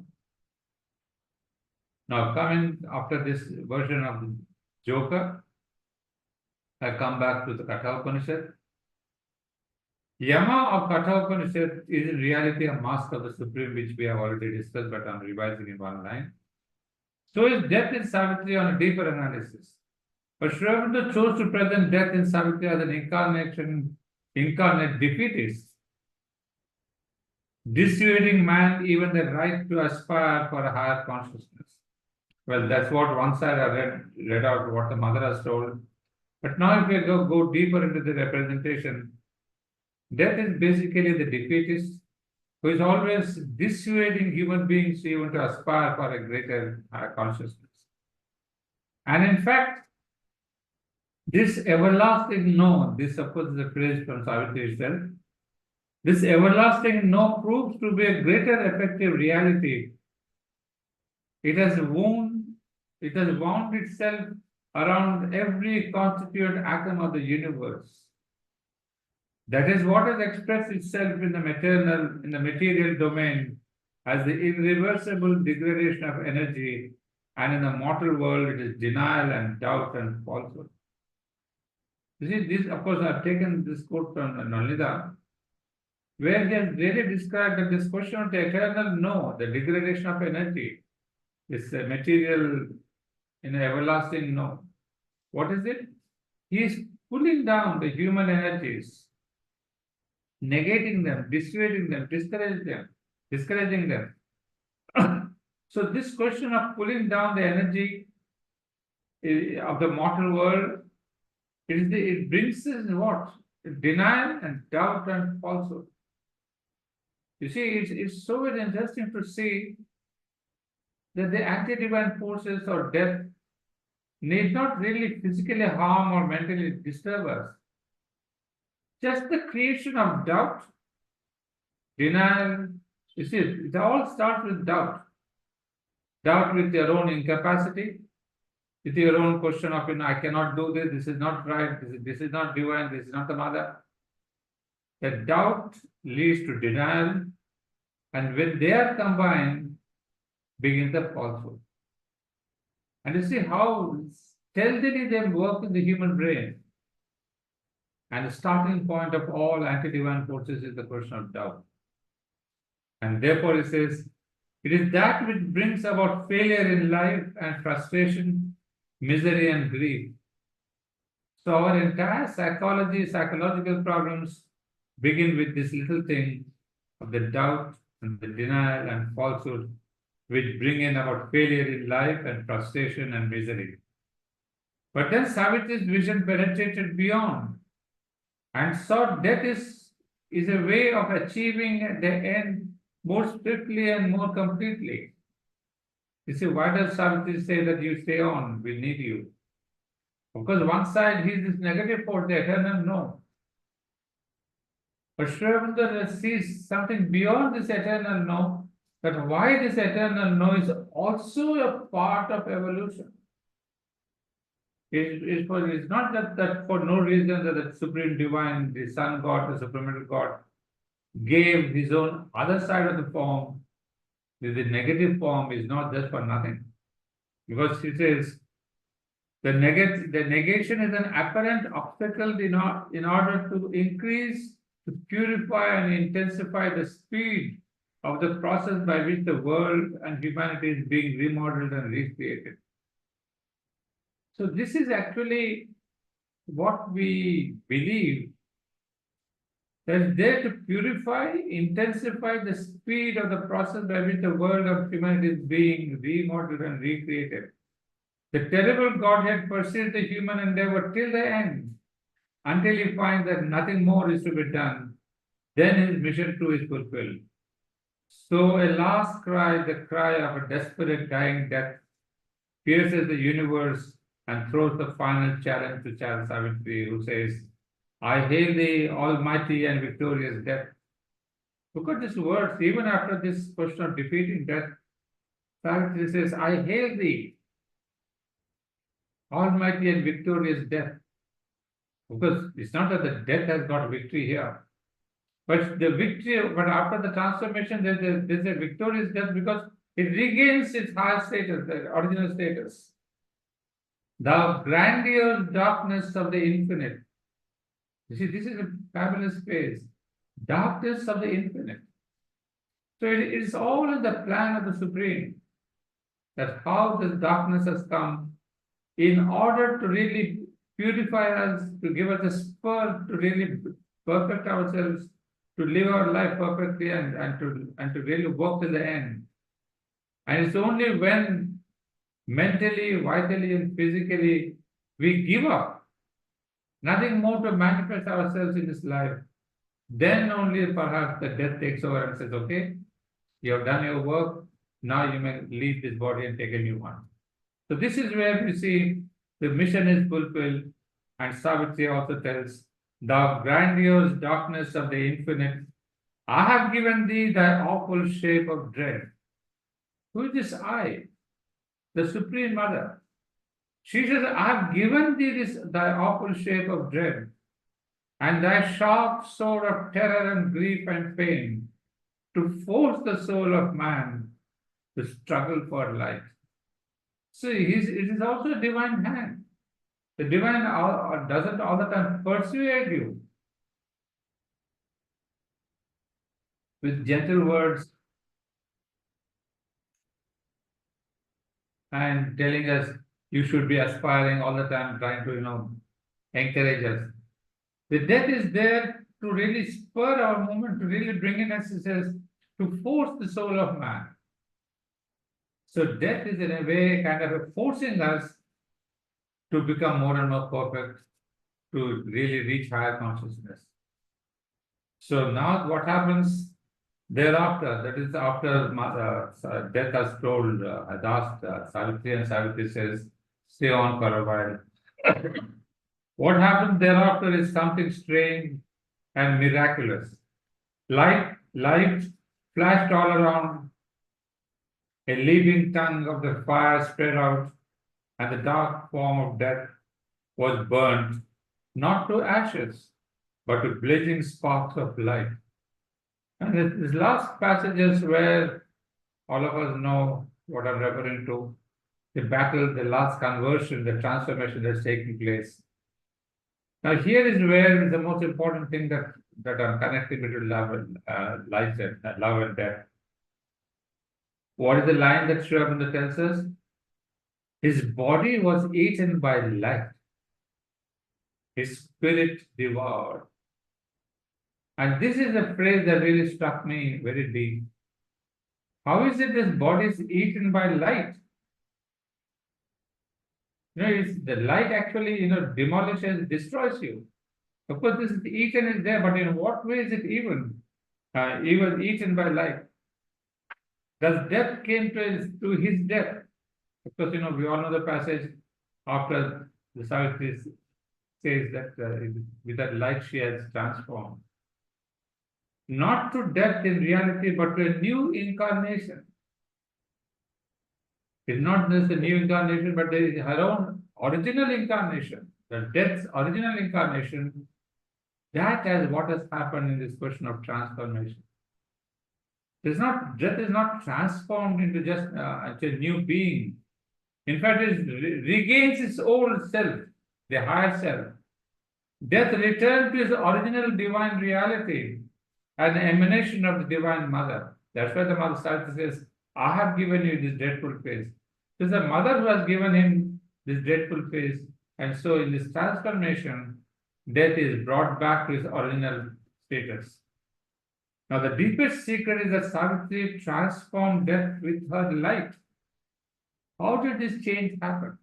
Now, coming after this version of the Joker, I come back to the Katha Upanishad. Yama of Katha Upanishad is in reality a mask of the Supreme, which we have already discussed, but I'm revising in one line. So is death in Savitri on a deeper analysis. But Sri Aurobindo chose to present death in Savitri as an incarnate defeatist, dissuading man even the right to aspire for a higher consciousness. Well, that's what one side I read out what the mother has told. But now if we go deeper into the representation, death is basically the defeatist who is always dissuading human beings even to aspire for a greater consciousness. And in fact, this everlasting no, this of course is a phrase from Savitri itself, this everlasting no proves to be a greater effective reality. It has wound itself around every constituent atom of the universe. That is what has expressed itself in the material domain as the irreversible degradation of energy, and in the mortal world it is denial and doubt and falsehood. You see, this, of course, I've taken this quote from Nalida, where he has really described that this question of the eternal no, the degradation of energy, this material in an everlasting no. What is it? He is pulling down the human energies, negating them, dissuading them, discouraging them. So this question of pulling down the energy of the mortal world, it brings us what? Denial and doubt and falsehood. You see, it's so very interesting to see that the anti-divine forces or death need not really physically harm or mentally disturb us. Just the creation of doubt, denial, you see, it all starts with doubt. doubt with your own incapacity, with your own question of, I cannot do this, this is not right, this is not divine, this is not the mother. The doubt leads to denial, and when they are combined, begins the falsehood. And you see how stealthily they work in the human brain. And the starting point of all anti-divine forces is the question of doubt. And therefore it says, it is that which brings about failure in life and frustration, misery and grief. So our entire psychological problems begin with this little thing of the doubt and the denial and falsehood, which bring in about failure in life and frustration and misery. But then Savitri's vision penetrated beyond and saw death is a way of achieving the end more swiftly and more completely. You see, why does Savitri say that you stay on, we need you? Because one side he is this negative force, the eternal no. But Sri Aurobindo sees something beyond this eternal no, that why this eternal no is also a part of evolution. It's not that for no reason that the Supreme Divine, the Sun God, the Supreme God, gave his own other side of the form. The negative form is not just for nothing. Because he says, the negation is an apparent obstacle in order to increase, to purify and intensify the speed of the process by which the world and humanity is being remodeled and recreated. So this is actually what we believe, that is there to purify, intensify the speed of the process by which the world of humanity is being remodeled and recreated. The terrible Godhead pursues the human endeavor till the end, until he finds that nothing more is to be done. Then his mission too is fulfilled. So a last cry, the cry of a desperate dying death, pierces the universe and throws the final challenge to Savitri, who says, I hail thee, almighty and victorious death. Look at these words, even after this question of defeating death, Savitri says, I hail thee, almighty and victorious death. Because it's not that the death has got victory here, but the victory, but after the transformation, there's a victorious death because it regains its higher status, the original status. The grandiose darkness of the infinite. You see, this is a fabulous phrase. Darkness of the infinite. So it is all in the plan of the Supreme, that how this darkness has come in order to really purify us, to give us a spur to really perfect ourselves, to live our life perfectly and to really work to the end. And it's only when mentally, vitally, and physically we give up, nothing more to manifest ourselves in this life, then only perhaps the death takes over and says, okay, you have done your work, now you may leave this body and take a new one. So this is where we see the mission is fulfilled, and Savitri also tells, thou grandiose darkness of the infinite, I have given thee thy awful shape of dread. Who is this I? The Supreme Mother. She says, I have given thee thy awful shape of dread, and thy sharp sword of terror and grief and pain, to force the soul of man to struggle for life. See, it is also a divine hand. The divine doesn't all the time persuade you with gentle words and telling us you should be aspiring all the time, trying to, encourage us. The death is there to really spur our movement, to really bring in us, to force the soul of man. So death is in a way kind of forcing us to become more and more perfect, to really reach higher consciousness. So now what happens thereafter, that is after death has asked Savitri, and Savitri says, stay on for a while. What happens thereafter is something strange and miraculous. Light flashed all around. A leaping tongue of the fire spread out, and the dark form of death was burnt, not to ashes, but to blazing sparks of light. And this last passages where all of us know what I'm referring to, the battle, the last conversion, the transformation that's taking place. Now here is where the most important thing that I'm connecting between love and love and death. What is the line that Sri Aurobindo tells us? His body was eaten by light, his spirit devoured. And this is a phrase that really struck me very deep. How is it his body is eaten by light? The light actually, demolishes, destroys you. Of course, this is eaten is there, but in what way is it even eaten by light? Does death came to his death? Of course, we all know the passage after the Savitri says that with that light she has transformed. Not to death in reality, but to a new incarnation. It's not just a new incarnation, but there is her own original incarnation. The death's original incarnation, that is what has happened in this question of transformation. Death is not transformed into just a new being. In fact, it regains its old self, the higher self. Death returns to its original divine reality, an emanation of the Divine Mother. That's why the Mother Savitri says, I have given you this dreadful face. It is the Mother who has given him this dreadful face. And so in this transformation, death is brought back to its original status. Now the deepest secret is that Savitri transformed death with her light. How did this change happen?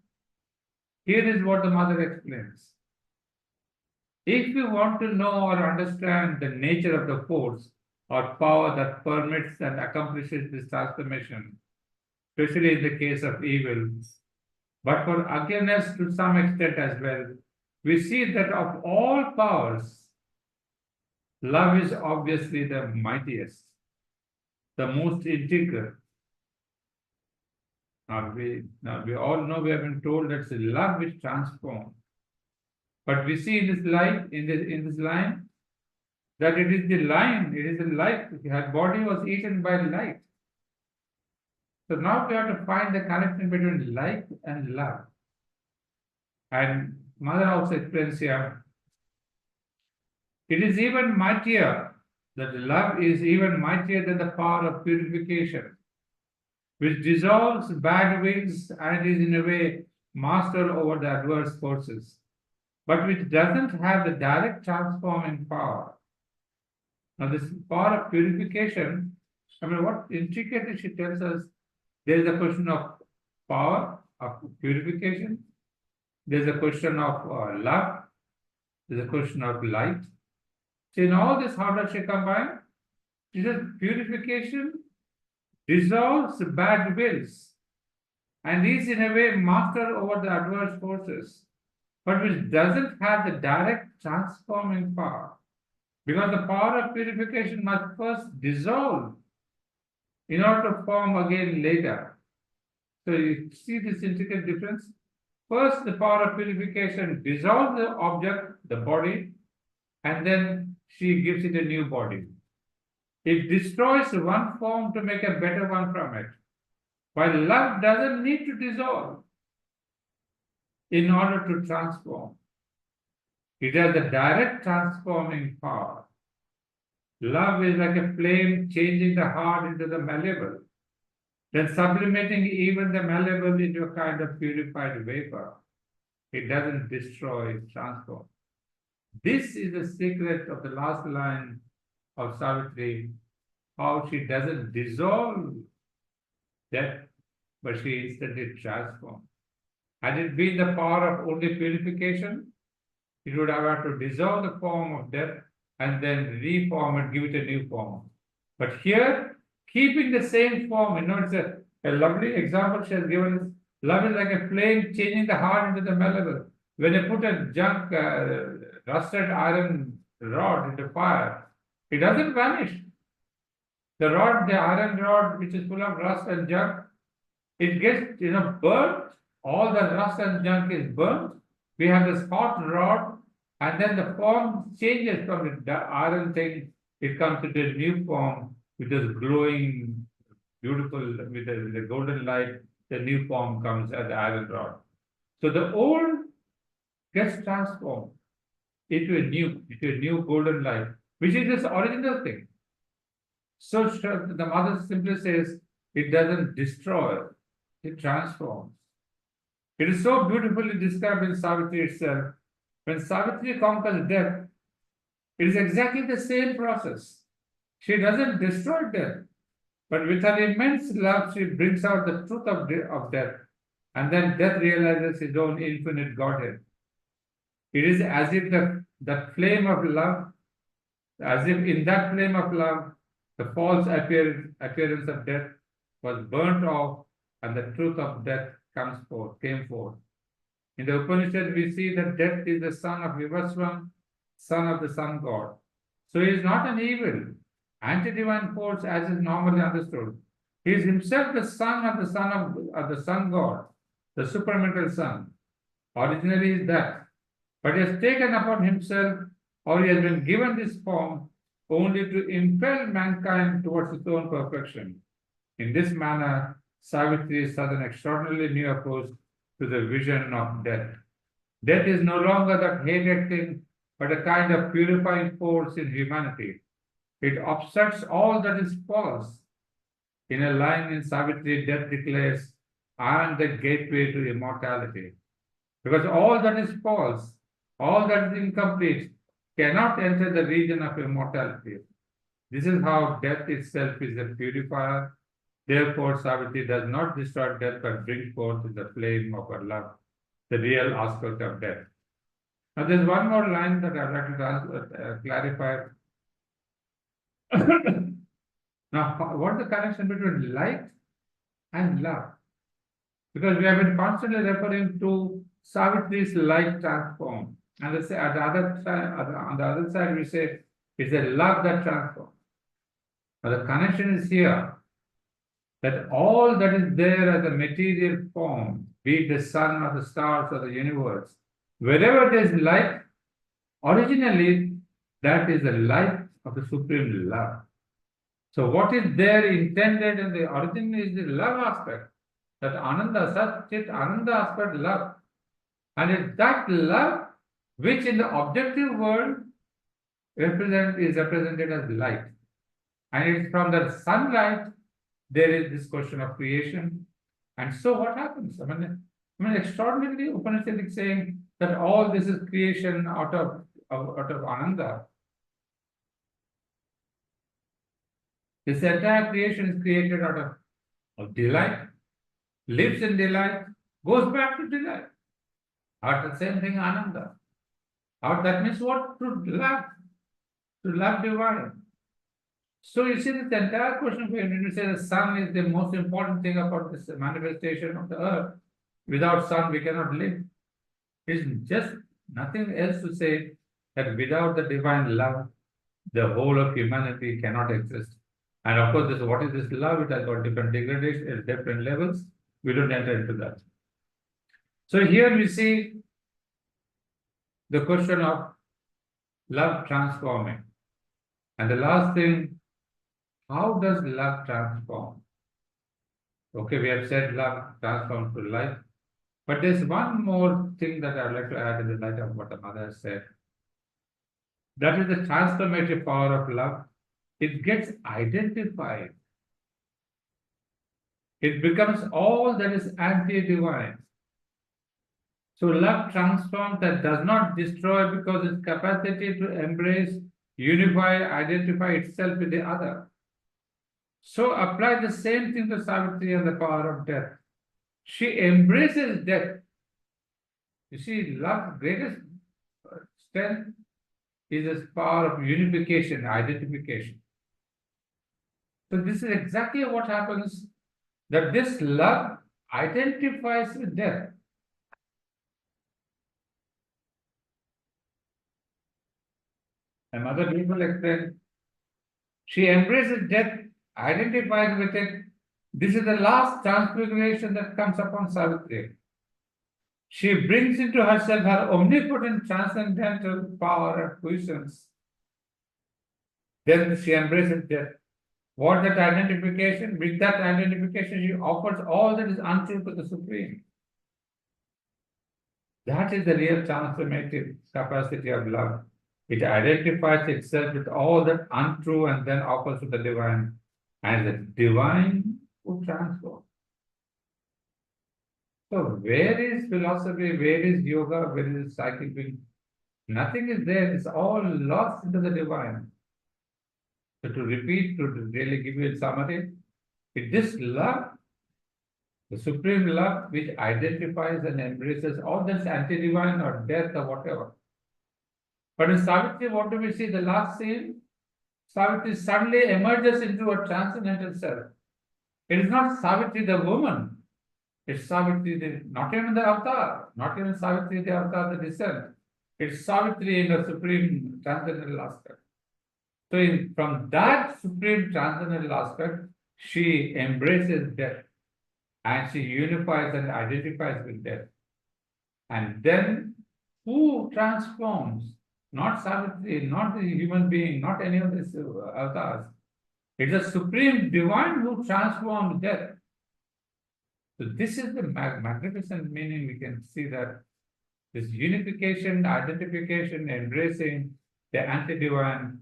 Here is what the Mother explains. If you want to know or understand the nature of the force or power that permits and accomplishes this transformation, especially in the case of evil, but for against to some extent as well, we see that of all powers, love is obviously the mightiest, the most integral. Now we all know, we have been told that it's love which transforms. But we see in this line, that it is the light. Her body was eaten by light. So now we have to find the connection between light and love. And Mother also explains here, it is even mightier, that love is even mightier than the power of purification, which dissolves bad winds and is in a way master over the adverse forces, but which doesn't have the direct transforming power. Now this power of purification, what intricately she tells us, there is a question of power, of purification, there's a question of love, there's a question of light. So in all this, how does she combine? She says purification dissolves bad wills and is in a way master over the adverse forces, but which doesn't have the direct transforming power. Because the power of purification must first dissolve in order to form again later. So you see this intricate difference? First, the power of purification dissolves the object, the body, and then she gives it a new body. It destroys one form to make a better one from it. While love doesn't need to dissolve in order to transform. It has the direct transforming power. Love is like a flame changing the hard into the malleable, then sublimating even the malleable into a kind of purified vapor. It doesn't destroy, it transforms. This is the secret of the last line of Savitri, how she doesn't dissolve death, but she instantly transforms. Had it been the power of only purification, it would have had to dissolve the form of death and then reform it, give it a new form. But here, keeping the same form, it's a lovely example she has given us. Love is like a flame changing the hard into the malleable. When you put a junk, rusted iron rod into fire, it doesn't vanish. The iron rod, which is full of rust and junk, it gets, burnt, all the rust and junk is burnt. We have this hot rod, and then the form changes from the iron thing, it comes into a new form, which is glowing, beautiful, with the golden light, the new form comes as the iron rod. So the old gets transformed into a new golden light, which is this original thing. So the mother simply says, it doesn't destroy, it transforms. It is so beautifully described in Savitri itself. When Savitri conquers death, it is exactly the same process. She doesn't destroy death, but with her immense love, she brings out the truth of death, and then death realizes his own infinite Godhead. It is as if the flame of love, as if in that flame of love, the false appearance of death was burnt off, and the truth of death came forth. In the Upanishad, we see that death is the son of Vivaswan, son of the sun god. So he is not an evil, anti-divine force as is normally understood. He is himself the son of the sun god, the supramental sun. Originally is that, but he has taken upon himself, or he has been given this form only to impel mankind towards its own perfection. In this manner, Savitri has an extraordinarily new approach to the vision of death. Death is no longer that hated thing, but a kind of purifying force in humanity. It upsets all that is false. In a line in Savitri, death declares, I am the gateway to immortality. Because all that is false, all that is incomplete, cannot enter the region of immortality. This is how death itself is a purifier. Therefore, Savitri does not destroy death, but brings forth the flame of her love, the real aspect of death. Now, there's one more line that I'd like to clarify. Now, what's the connection between light and love? Because we have been constantly referring to Savitri's light transform. And on the other side, we say it's a love that transforms. Now, the connection is here that all that is there as a material form, be it the sun or the stars or the universe, wherever there is light, originally that is the light of the supreme love. So what is there intended in the origin is the love aspect, that Ananda, Sat-Chit, Ananda aspect, love. And it's that love which in the objective world is represented as light. And it's from the sunlight there is this question of creation. And so what happens? I mean extraordinarily Upanishad is saying that all this is creation out of Ananda. This entire creation is created out of delight, lives in delight, goes back to delight. Out the same thing, Ananda. Out that means what? To love divine. So you see, this entire question, when you say the sun is the most important thing about this manifestation of the earth. Without sun, we cannot live. It's just nothing else to say that without the divine love, the whole of humanity cannot exist. And of course, what is this love? It has got different degradation at different levels. We don't enter into that. So here we see the question of love transforming. And the last thing, how does love transform? Okay, we have said love transforms to life. But there's one more thing that I'd like to add in the light of what the mother has said. That is the transformative power of love. It gets identified. It becomes all that is anti-divine. So love transforms, that does not destroy, because its capacity to embrace, unify, identify itself with the other. So apply the same thing to Savitri and the power of death. She embraces death. You see, love's greatest strength is this power of unification, identification. So this is exactly what happens, that this love identifies with death. And Mother Beautiful explained, she embraces death, identifies with it, This is the last transfiguration that comes upon Savitri. She brings into herself her omnipotent transcendental power and puissance. Then she embraces death. What that identification? With that identification, she offers all that is untrue to the Supreme. That is the real transformative capacity of love. It identifies itself with all that untrue and then offers to the divine. And the divine who transforms. So where is philosophy? Where is yoga? Where is psychic being? Nothing is there. It's all lost into the divine. So to repeat, to really give you a summary, it is love, the supreme love which identifies and embraces all that's anti-divine or death or whatever. But in Savitri, what do we see? The last scene, Savitri suddenly emerges into a transcendental self. It is not Savitri the woman. It's Savitri, not even the avatar, not even Savitri the avatar, the descent. It's Savitri in the supreme transcendental aspect. So from that supreme transcendental aspect, she embraces death and she unifies and identifies with death. And then who transforms? Not Savitri, not the human being, not any of these avatars. It's a supreme divine who transforms death. So this is the magnificent meaning. We can see that this unification, identification, embracing the anti-divine,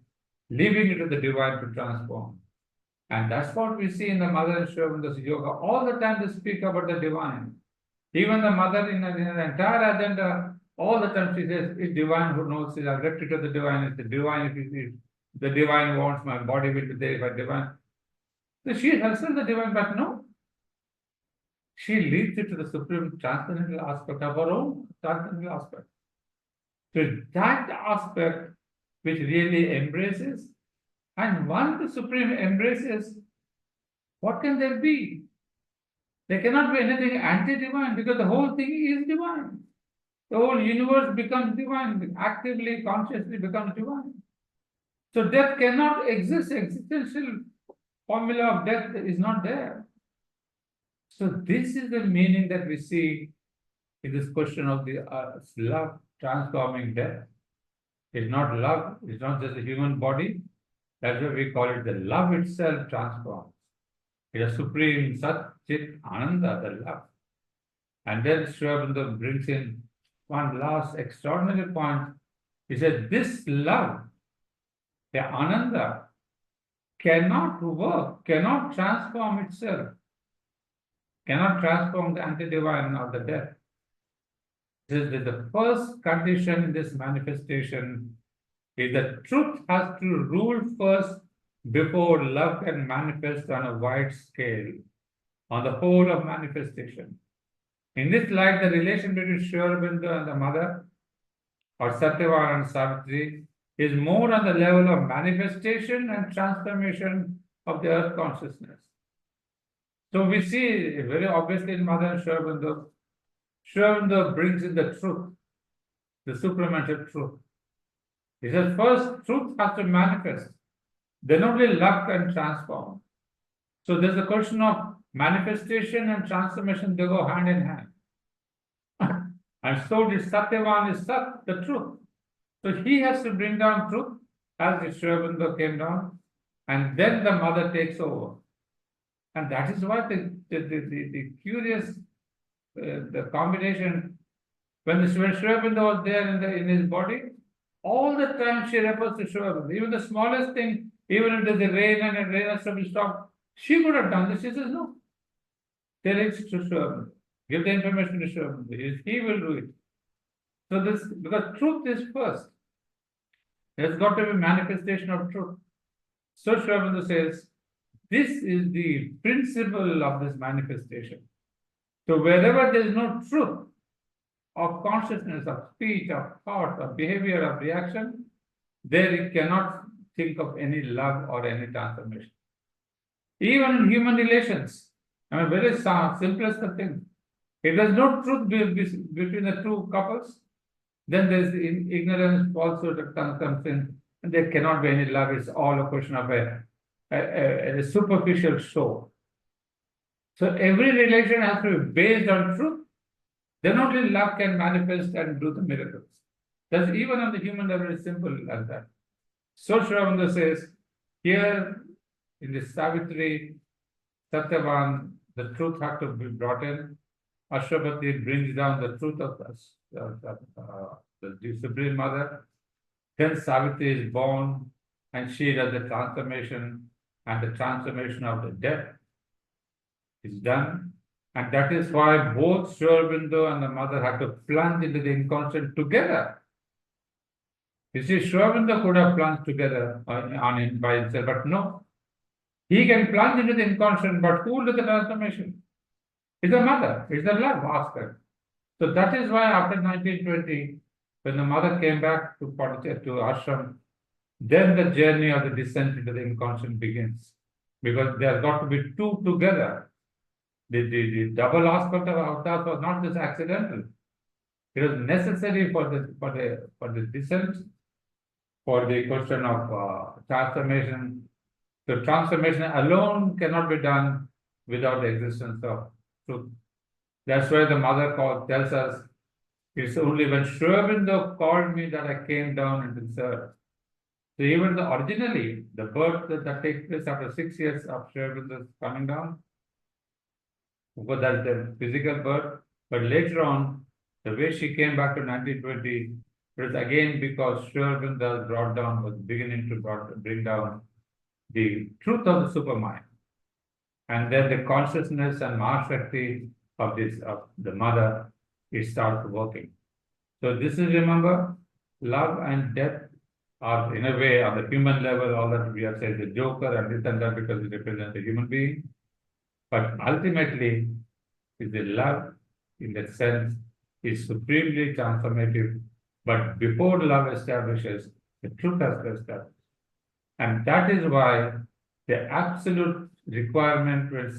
leaving it to the divine to transform. And that's what we see in the Mother and Sri Aurobindo's yoga. All the time they speak about the divine. Even the Mother in the entire agenda, all the time she says, it's divine who knows it. I've left it to the divine. It's the divine. If the divine wants, my body will be there by divine. So she herself the divine, but no. She leads it to the supreme transcendental aspect of her own transcendental aspect. So that aspect which really embraces, and once the Supreme embraces, what can there be? There cannot be anything anti-divine because the whole thing is divine. The whole universe becomes divine, actively, consciously becomes divine. So death cannot exist. Existential formula of death is not there. So this is the meaning that we see in this question of the love transforming death. It's not love, it's not just a human body. That's why we call it the love itself transforms. It's a supreme Sat Chit Ananda, the love. And then Sri Aurobindo brings in one last extraordinary point. He said, this love, the Ananda, cannot work, cannot transform itself, cannot transform the anti-divine or the death. This is the first condition in this manifestation is that truth has to rule first before love can manifest on a wide scale, on the whole of manifestation. In this light, the relation between Sri Aurobindo and the Mother, or Satyavan and Savitri, is more on the level of manifestation and transformation of the earth consciousness. So we see very obviously in Mother and Sri Aurobindo, Sri Aurobindo brings in the truth, the supramental truth. He says first truth has to manifest, then only love can transform. So there's a question of manifestation and transformation, they go hand in hand. And so this Satyavan is Sat, the truth. So he has to bring down truth as Sri Aurobindo came down, and then the Mother takes over. And that is why the curious the combination, when Sri Aurobindo was there in his body, all the time she refers to Sri Aurobindo. Even the smallest thing, even if there's a rain and a rain has to be stopped, she could have done this. She says, no. Tell it to Sri Aurobindo. Give the information to Sri Aurobindo. He will do it. So this, because truth is first. There's got to be manifestation of truth. So Sri Aurobindo says, this is the principle of this manifestation. So wherever there is no truth of consciousness, of speech, of thought, of behavior, of reaction, there you cannot think of any love or any transformation. Even in human relations, I mean, very simplest of things. If there's no truth between the two couples, then there's ignorance, falsehood that comes in, and there cannot be any love. It's all a question of a superficial show. So every relation has to be based on truth. Then only love can manifest and do the miracles. That's even on the human level, it's simple as that. So Sri Aurobindo says, here in the Savitri, Satyavan, the truth had to be brought in. Ashwapati brings down the truth of the Supreme Mother. Then Savitri is born and she does the transformation, and the transformation of the death is done. And that is why both Sri Aurobindo and the mother had to plunge into the inconscient together. You see, Sri Aurobindo could have plunged together by himself, but no. He can plunge into the inconscient, but who will do the transformation? It's the mother, it's the love aspect. So that is why after 1920, when the mother came back to Pondicherry, to ashram, then the journey of the descent into the inconscient begins. Because there has got to be two together. The double aspect of avatars was not just accidental. It was necessary for the descent, for the question of transformation. The transformation alone cannot be done without the existence of truth. That's why the mother tells us, it's only when Sri Aurobindo called me that I came down into this earth. So even originally, the birth that takes place after 6 years of Sri Aurobindo coming down, because that's the physical birth, but later on, the way she came back to 1920, it was again because Sri Aurobindo was beginning to bring down the truth of the supermind. And then the consciousness and BhāratShakti of the mother, it starts working. So this is, remember, love and death are in a way on the human level, all that we have said the joker and this and that because it represents a human being. But ultimately, is the love in that sense is supremely transformative. But before love establishes, the truth has to establish. And that is why the absolute requirement when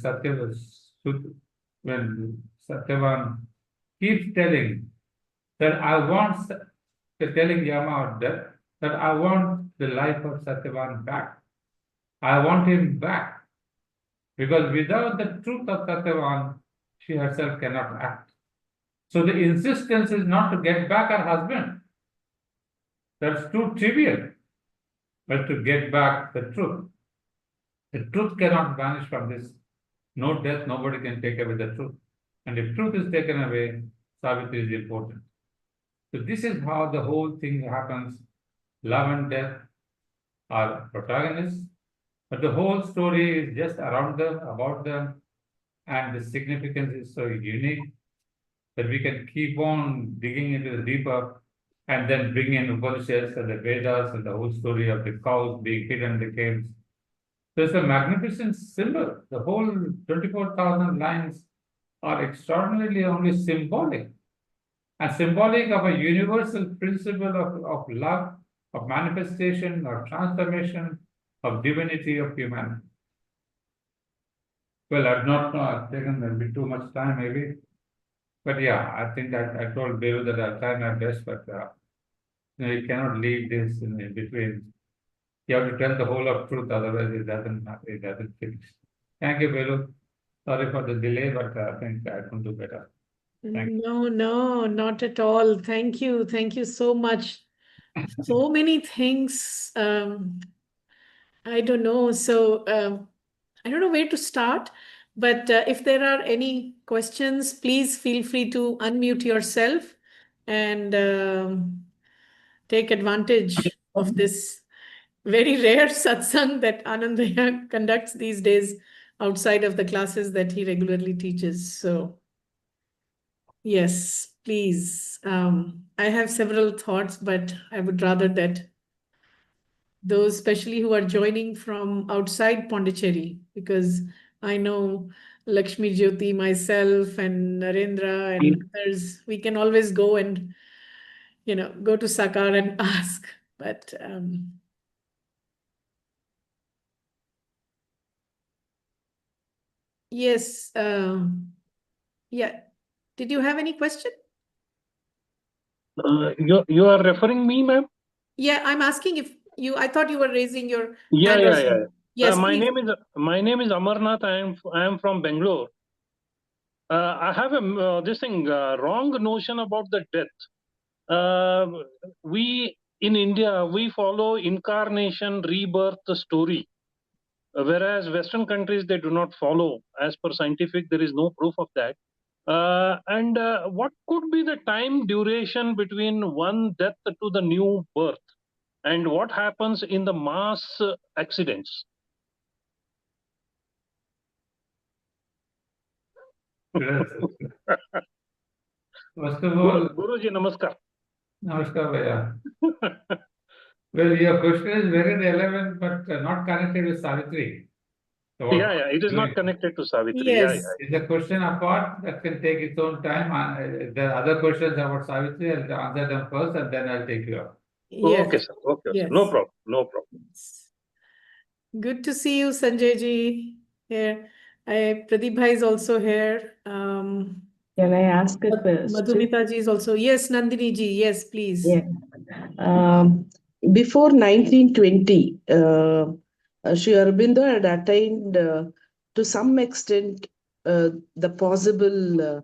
Satyavan keeps telling that I want, telling Yama that I want the life of Satyavan back. I want him back. Because without the truth of Satyavan, she herself cannot act. So the insistence is not to get back her husband. That's too trivial. But to get back the truth. The truth cannot vanish from this. No death, nobody can take away the truth. And if truth is taken away, Savitri is important. So this is how the whole thing happens. Love and death are protagonists, but the whole story is just around them, about them, and the significance is so unique that we can keep on digging into the deeper and then bring in Upanishads and the Vedas and the whole story of the cows being hidden in the caves. So it's a magnificent symbol. The whole 24,000 lines are extraordinarily only symbolic. And symbolic of a universal principle of love, of manifestation, of transformation, of divinity of humanity. Well, I've not taken a bit too much time maybe. But yeah, I think I told Beru that I'll try my best, but you cannot leave this in between. You have to tell the whole of truth, otherwise it doesn't finish. Thank you, Beru. Sorry for the delay, but I think I can do better. Thank you. No, not at all. Thank you. Thank you so much. So many things. I don't know. So I don't know where to start, but if there are any questions, please feel free to unmute yourself and take advantage of this very rare satsang that Ananda conducts these days outside of the classes that he regularly teaches. So yes, please. I have several thoughts, but I would rather that those especially who are joining from outside Pondicherry, because I know Lakshmi Jyoti, myself, and Narendra and others, we can always go and, go to SACAR and ask. But yes, yeah. Did you have any question? You are referring me, ma'am? Yeah, I'm asking if you. I thought you were raising your Yeah, hand. yeah. Yes, my please. name is Amarnath. I am from Bangalore. I have a wrong notion about the death. We in India, we follow incarnation, rebirth story, whereas Western countries, they do not follow. As per scientific, there is no proof of that. And what could be the time duration between one death to the new birth? And what happens in the mass accidents? First of all, Guruji, namaskar. Namaskar, Bhaiya. Well, your question is very relevant, but not connected with Savitri. So what Yeah, it is not connected to Savitri. Yes. is a question apart that can take its own time. The other questions about Savitri, I'll answer them first and then I'll take you up. Yes. Okay, sir. Okay, Yes. sir. No problem. No problem. Good to see you, Sanjay ji, here. Pradeep Bhai is also here. Can I ask a question? Madhumita ji is also. Yes, Nandini ji. Yes, please. Yeah. Before 1920, Sri Aurobindo had attained to some extent the possible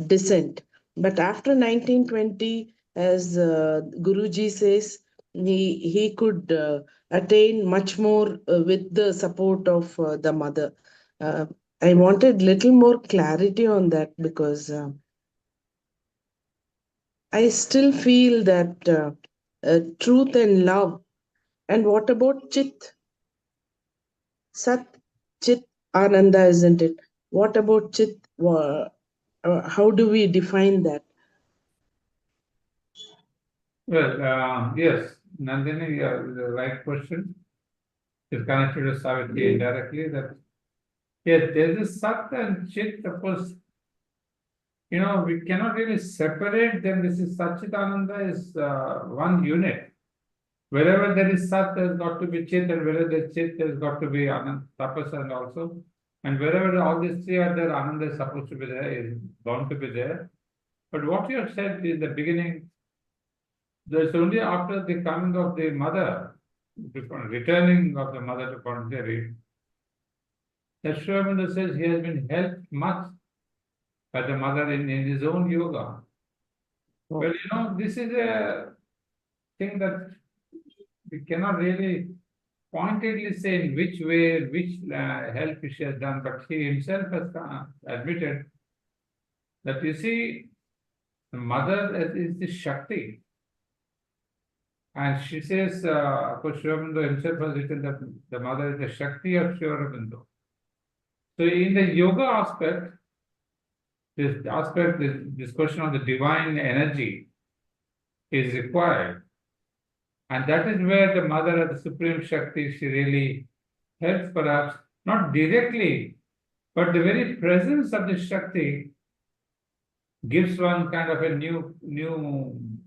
descent. But after 1920, as Guruji says, he could attain much more with the support of the mother. I wanted little more clarity on that because I still feel that truth and love. And what about Chit? Sat, Chit, Ananda, isn't it? What about Chit? How do we define that? Well, yes, Nandini, the right question is connected to Savitri indirectly. That yes, there is Sat and Chit, of course. You know, we cannot really separate them. This is Satchitananda is one unit. Wherever there is Sat, there's got to be Chit, and wherever there's Chit, there's got to be Ananda, Tapasa also. And wherever all these three are there, Ananda is supposed to be there, is bound to be there. But what you have said in the beginning, there's only after the coming of the mother, returning of the mother to Pondicherry, that Sri Aurobindo says he has been helped much by the mother in his own yoga. Oh. Well, you know, this is a thing that we cannot really pointedly say in which way, which help she has done, but he himself has admitted that you see, the mother is the Shakti. And she says, of course, Sri Aurobindo himself has written that the mother is the Shakti of Sri Aurobindo. So in the yoga aspect, this question of the divine energy is required. And that is where the mother of the Supreme Shakti, she really helps, perhaps, not directly, but the very presence of the Shakti gives one kind of a new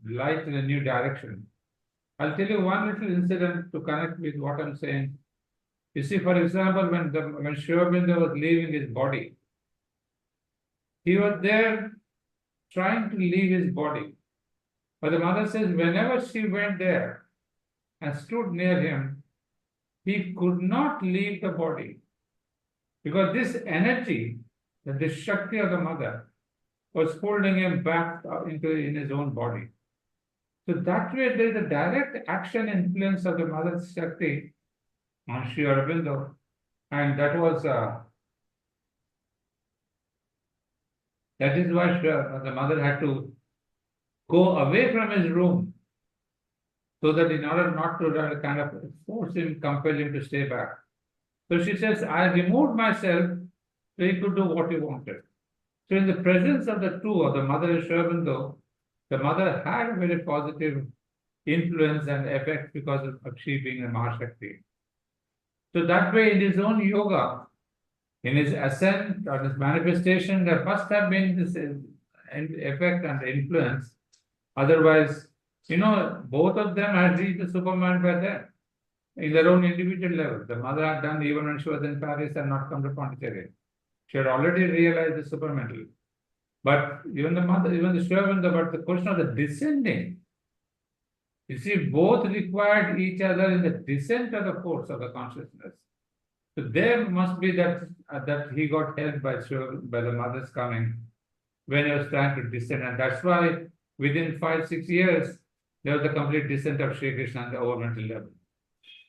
light in a new direction. I'll tell you one little incident to connect with what I'm saying. You see, for example, when Sri Aurobindo was leaving his body, he was there trying to leave his body. But the mother says whenever she went there and stood near him, he could not leave the body. Because this energy, the Shakti of the mother, was holding him back in his own body. So that way there is a direct action influence of the mother's Shakti on Sri Aurobindo. And that was that is why the mother had to go away from his room, so that in order not to kind of force him, compel him to stay back. So she says, I removed myself so he could do what he wanted. So in the presence of the two, of the mother and Sri Aurobindo, the mother had a very positive influence and effect because of she being a Mahashakti. So that way, in his own yoga, in his ascent or his manifestation, there must have been this effect and influence. Otherwise, you know, both of them had reached the Superman by then, in their own individual level. The mother had done even when she was in Paris and not come to Pondicherry. She had already realized the supermental. But even the mother, even the Sri Aurobindo, but the question of the descending, you see, both required each other in the descent of the force of the consciousness. So there must be that that he got helped by the mother's coming when he was trying to descend, and that's why within 5-6 years there was the complete descent of Sri Krishna on the overmental level.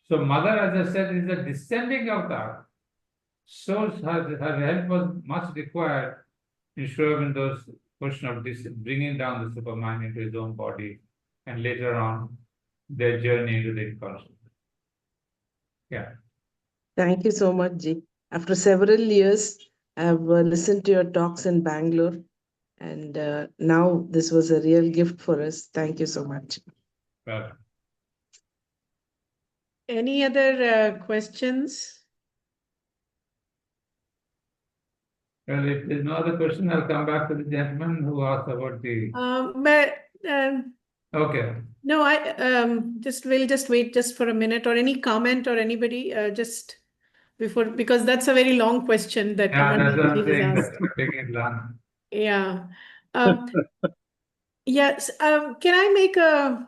So mother, as I said, is the descending avatar. So her help was much required in Sri Aurobindo's question of this, bringing down the Superman into his own body, and later on their journey into the incarnation. Yeah. Thank you so much, Ji. After several years, I've listened to your talks in Bangalore, and now this was a real gift for us. Thank you so much. Well, Any other questions? well, if there's no other question, I'll come back to the gentleman who asked about the. Okay. No, I we'll just wait just for a minute, or any comment, or anybody just before, because that's a very long question that Yeah, that's what I'm Ananda saying. has asked. That's taking it long. Yeah. Yes. Can I make a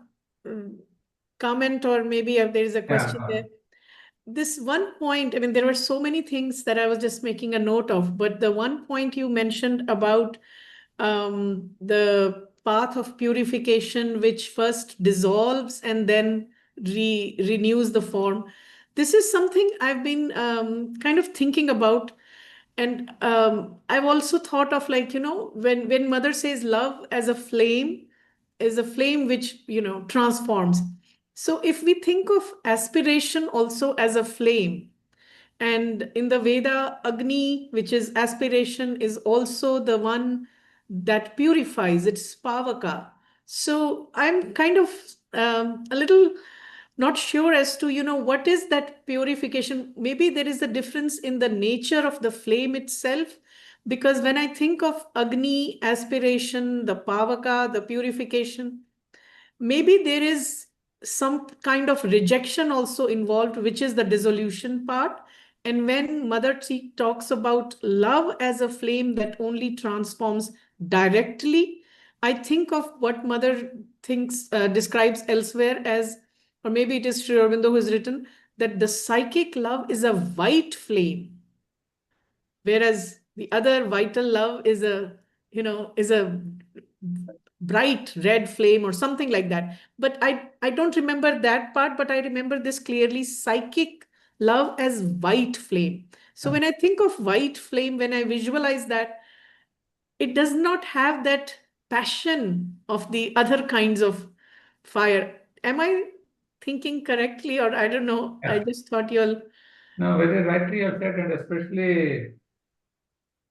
comment, or maybe if there is a question there? This one point, I mean, there were so many things that I was just making a note of, but the one point you mentioned about the path of purification, which first dissolves and then renews the form. This is something I've been kind of thinking about. And I've also thought of, like, when mother says love as a flame, is a flame which, transforms. So if we think of aspiration also as a flame, and in the Veda, Agni, which is aspiration, is also the one that purifies, it's Pavaka. So I'm kind of a little not sure as to, what is that purification. Maybe there is a difference in the nature of the flame itself, because when I think of Agni, aspiration, the Pavaka, the purification, maybe there is some kind of rejection also involved, which is the dissolution part. And when Mother talks about love as a flame that only transforms directly, I think of what Mother describes elsewhere as, or maybe it is Sri Aurobindo who has written, that the psychic love is a white flame, whereas the other vital love is a bright red flame or something like that. But I don't remember that part, but I remember this clearly: psychic love as white flame. So when I think of white flame, when I visualize that, it does not have that passion of the other kinds of fire. Am I thinking correctly, or I don't know? Yeah. I just thought you'll. No, very rightly you said, and especially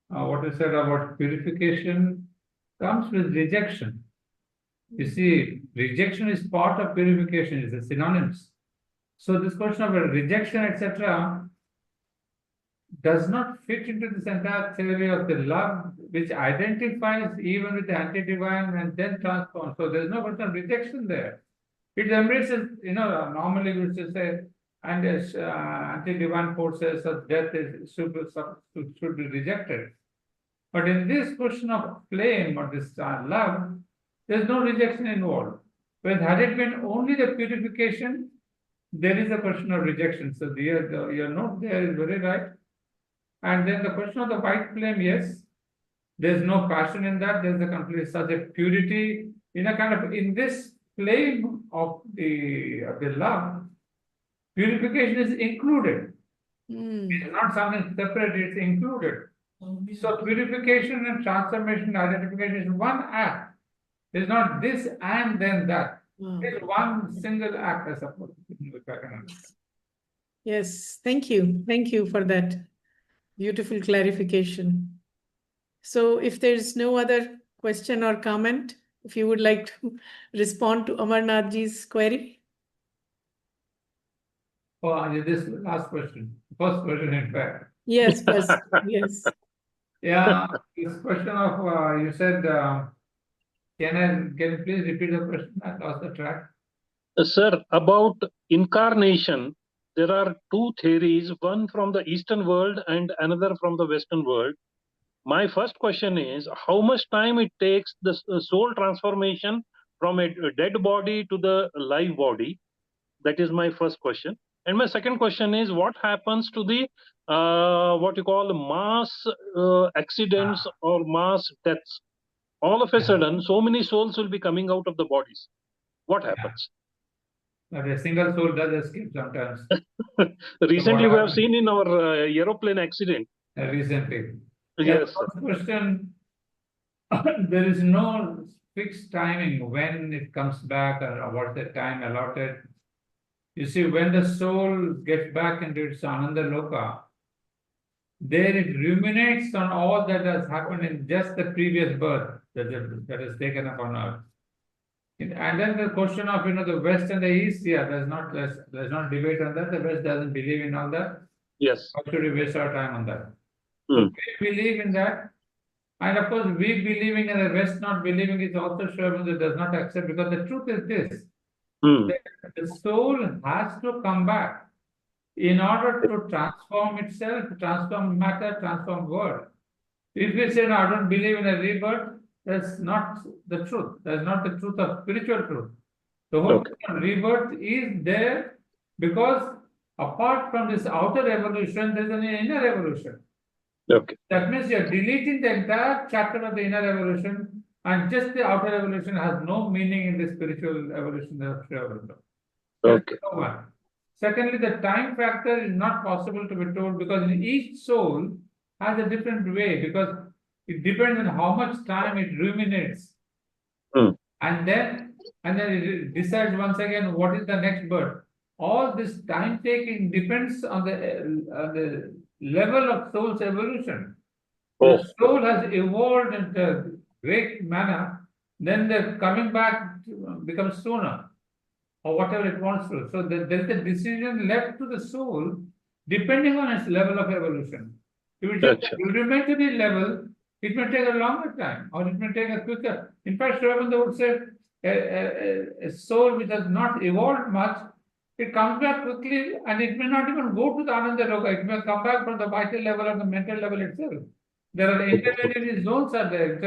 what you said about purification comes with rejection. You see, rejection is part of purification, it's a synonyms. So this question of rejection, etc., does not fit into this entire theory of the love, which identifies even with the anti-divine and then transforms. So there's no question of rejection there. It embraces, normally we should say, and anti-divine forces of death should be rejected. But in this question of flame or this love, there's no rejection involved. But had it been only the purification, there is a question of rejection. So your note there is very right. And then the question of the white flame, yes, there's no passion in that. There's a complete such a purity in this flame of the love. Purification is included. It's not something separate, it's included. So purification and transformation identification is one act. It's not this and then that. It's one single act, I suppose. Yes, thank you. Thank you for that beautiful clarification. So if there's no other question or comment, if you would like to respond to Amarnathji's query. Oh, this last question. First question, in fact. Yes, first. Yes. Yeah, this question of, you said, can you please repeat the question? I lost the track. Sir, about incarnation, there are two theories, one from the Eastern world and another from the Western world. My first question is, how much time it takes the soul transformation from a dead body to the live body? That is my first question. And my second question is, what happens to the what you call mass accidents or mass deaths, all of a sudden, so many souls will be coming out of the bodies. What happens? But a single soul does escape sometimes. Recently, we have happened? seen in our aeroplane accident. Recently. Yes, sir. First question, there is no fixed timing when it comes back or what's the time allotted. You see, when the soul gets back into its Ananda Loka, there it ruminates on all that has happened in just the previous birth that is taken up on earth. And then the question of the West and the East, yeah, there's not debate on that. The West doesn't believe in all that. Yes. Why should we waste our time on that? Hmm. So we believe in that. And of course, we believing and the West not believing is also Sri Aurobindo does not accept, because the truth is this. Hmm. The soul has to come back in order to transform itself, transform matter, transform world. If we say, no, I don't believe in a rebirth, that's not the truth. That's not the truth of spiritual truth. The whole rebirth is there because apart from this outer evolution, there's an inner evolution. Okay. That means you're deleting the entire chapter of the inner evolution, and just the outer evolution has no meaning in the spiritual evolution of Sri Aurobindo. Okay. That's number one. Secondly, the time factor is not possible to be told, because each soul has a different way, because it depends on how much time it ruminates. Hmm. And then it decides once again what is the next birth. All this time taking depends on the level of soul's evolution. Oh. The soul has evolved in a great manner, then the coming back becomes sooner, or whatever it wants to. So there is a decision left to the soul depending on its level of evolution. If it's at a rudimentary level, it may take a longer time, or it may take a quicker. In fact, Sri Aurobindo would say a soul which has not evolved much, it comes back quickly, and it may not even go to the Ananda Loka. It may come back from the vital level or the mental level itself. There are intermediary zones are there,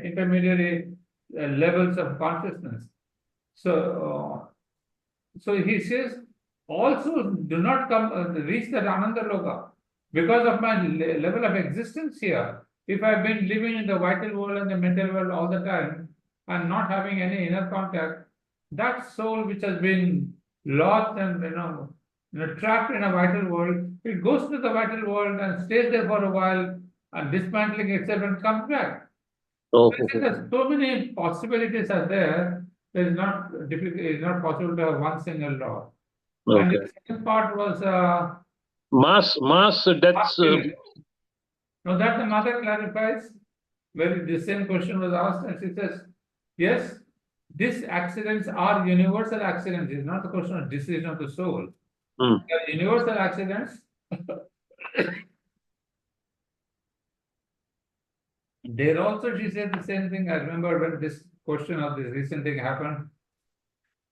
intermediary levels of consciousness. So he says, also do not come reach that Ananda Loka because of my level of existence here. If I've been living in the vital world and the mental world all the time and not having any inner contact, that soul which has been lost and trapped in a vital world, it goes to the vital world and stays there for a while and dismantling itself and comes back. Oh. So many possibilities are there. It's not difficult. It's not possible to have one single law. Okay. And the second part was mass deaths. now that the mother clarifies, where the same question was asked, and she says, yes, these accidents are universal accidents. It's not a question of decision of the soul. Hmm. They are universal accidents. There also she said the same thing. I remember when this question of this recent thing happened.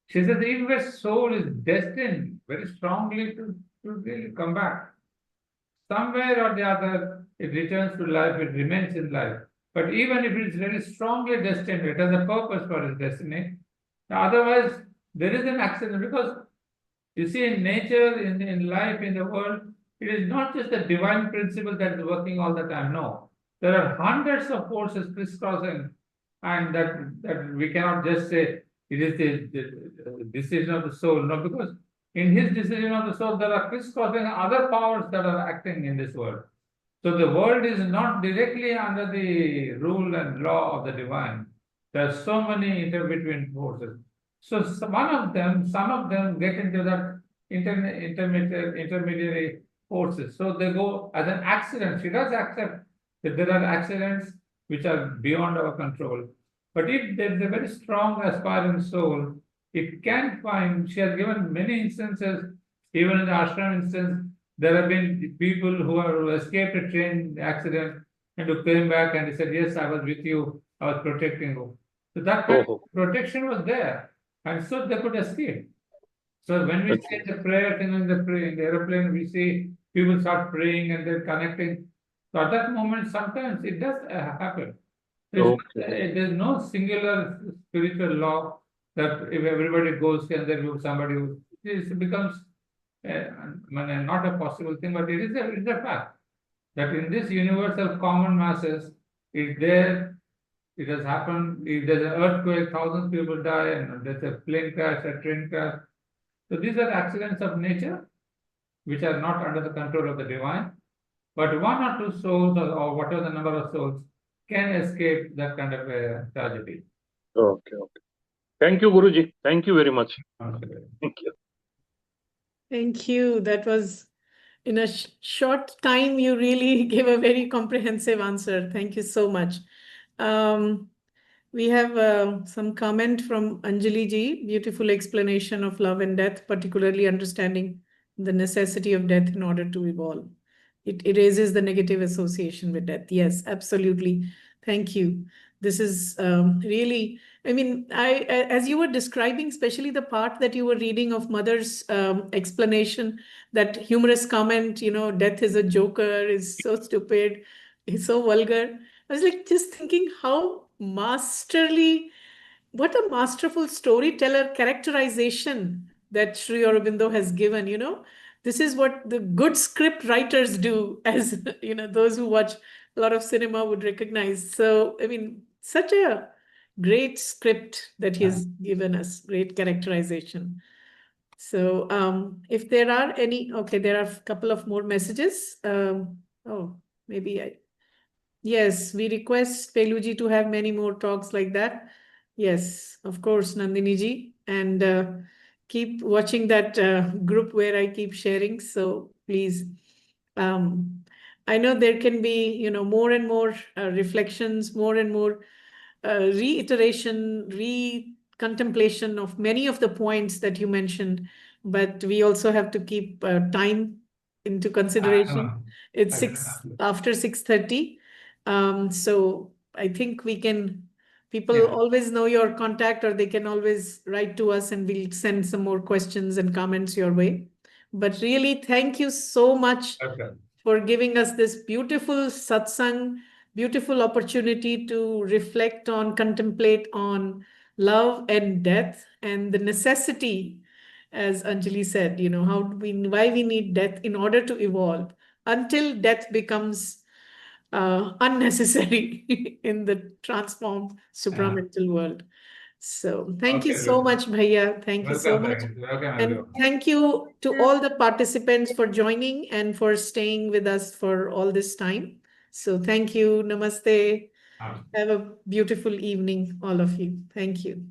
She said even the soul is destined very strongly to really come back. Somewhere or the other, it returns to life, it remains in life. But even if it is very strongly destined, it has a purpose for its destiny. Otherwise, there is an accident, because you see, in nature, in life, in the world, it is not just the divine principle that is working all the time. No. There are hundreds of forces crisscrossing, and that we cannot just say it is the decision of the soul. No, because in his decision of the soul, there are crisscrossing other powers that are acting in this world. So the world is not directly under the rule and law of the divine. There are so many inter-between forces. So some of them get into that intermediary forces. So they go as an accident. She does accept that there are accidents which are beyond our control. But if there is a very strong aspiring soul, it can find, she has given many instances, even in the ashram instance, there have been people who have escaped a train accident and who came back and they said, yes, I was with you, I was protecting you. So that kind of protection was there, and so they could escape. So when we say the prayer thing in the aeroplane, we see people start praying and they're connecting. So at that moment, sometimes it does happen. There's no singular spiritual law that if everybody goes and then somebody it becomes not a possible thing, but it is it's a fact that in this universe of common masses, it's there, it has happened, if there's an earthquake, thousands of people die, and there's a plane crash, a train crash. So these are accidents of nature, which are not under the control of the divine. But one or two souls, or whatever the number of souls, can escape that kind of a tragedy. Okay. Thank you, Guruji. Thank you very much. Okay. Thank you. Thank you. That was in a short time, you really gave a very comprehensive answer. Thank you so much. We have some comment from Anjali ji. Beautiful explanation of love and death, particularly understanding the necessity of death in order to evolve. It erases the negative association with death. Yes, absolutely. Thank you. This is really, I mean, as you were describing, especially the part that you were reading of Mother's explanation, that humorous comment, death is a joker, is so stupid, is so vulgar. I was like just thinking how masterly, what a masterful storyteller characterization that Sri Aurobindo has given, This is what the good script writers do, as those who watch a lot of cinema would recognize. So, I mean, such a great script that he has given us, great characterization. So if there are any, okay, there are a couple of more messages. Yes, we request Peluji to have many more talks like that. Yes, of course, Nandini ji. And keep watching that group where I keep sharing. So please, I know there can be, more and more reflections, more and more reiteration, contemplation of many of the points that you mentioned. But we also have to keep time into consideration. It's after 6:30. So I think people always know your contact, or they can always write to us and we'll send some more questions and comments your way. But really, thank you so much for giving us this beautiful satsang, beautiful opportunity to reflect on, contemplate on love and death and the necessity, as Anjali said, why we need death in order to evolve until death becomes unnecessary in the transformed supramental world. So thank you so much, Bhaiya. Thank you so much. And thank you to all the participants for joining and for staying with us for all this time. So thank you. Namaste. Have a beautiful evening, all of you. Thank you.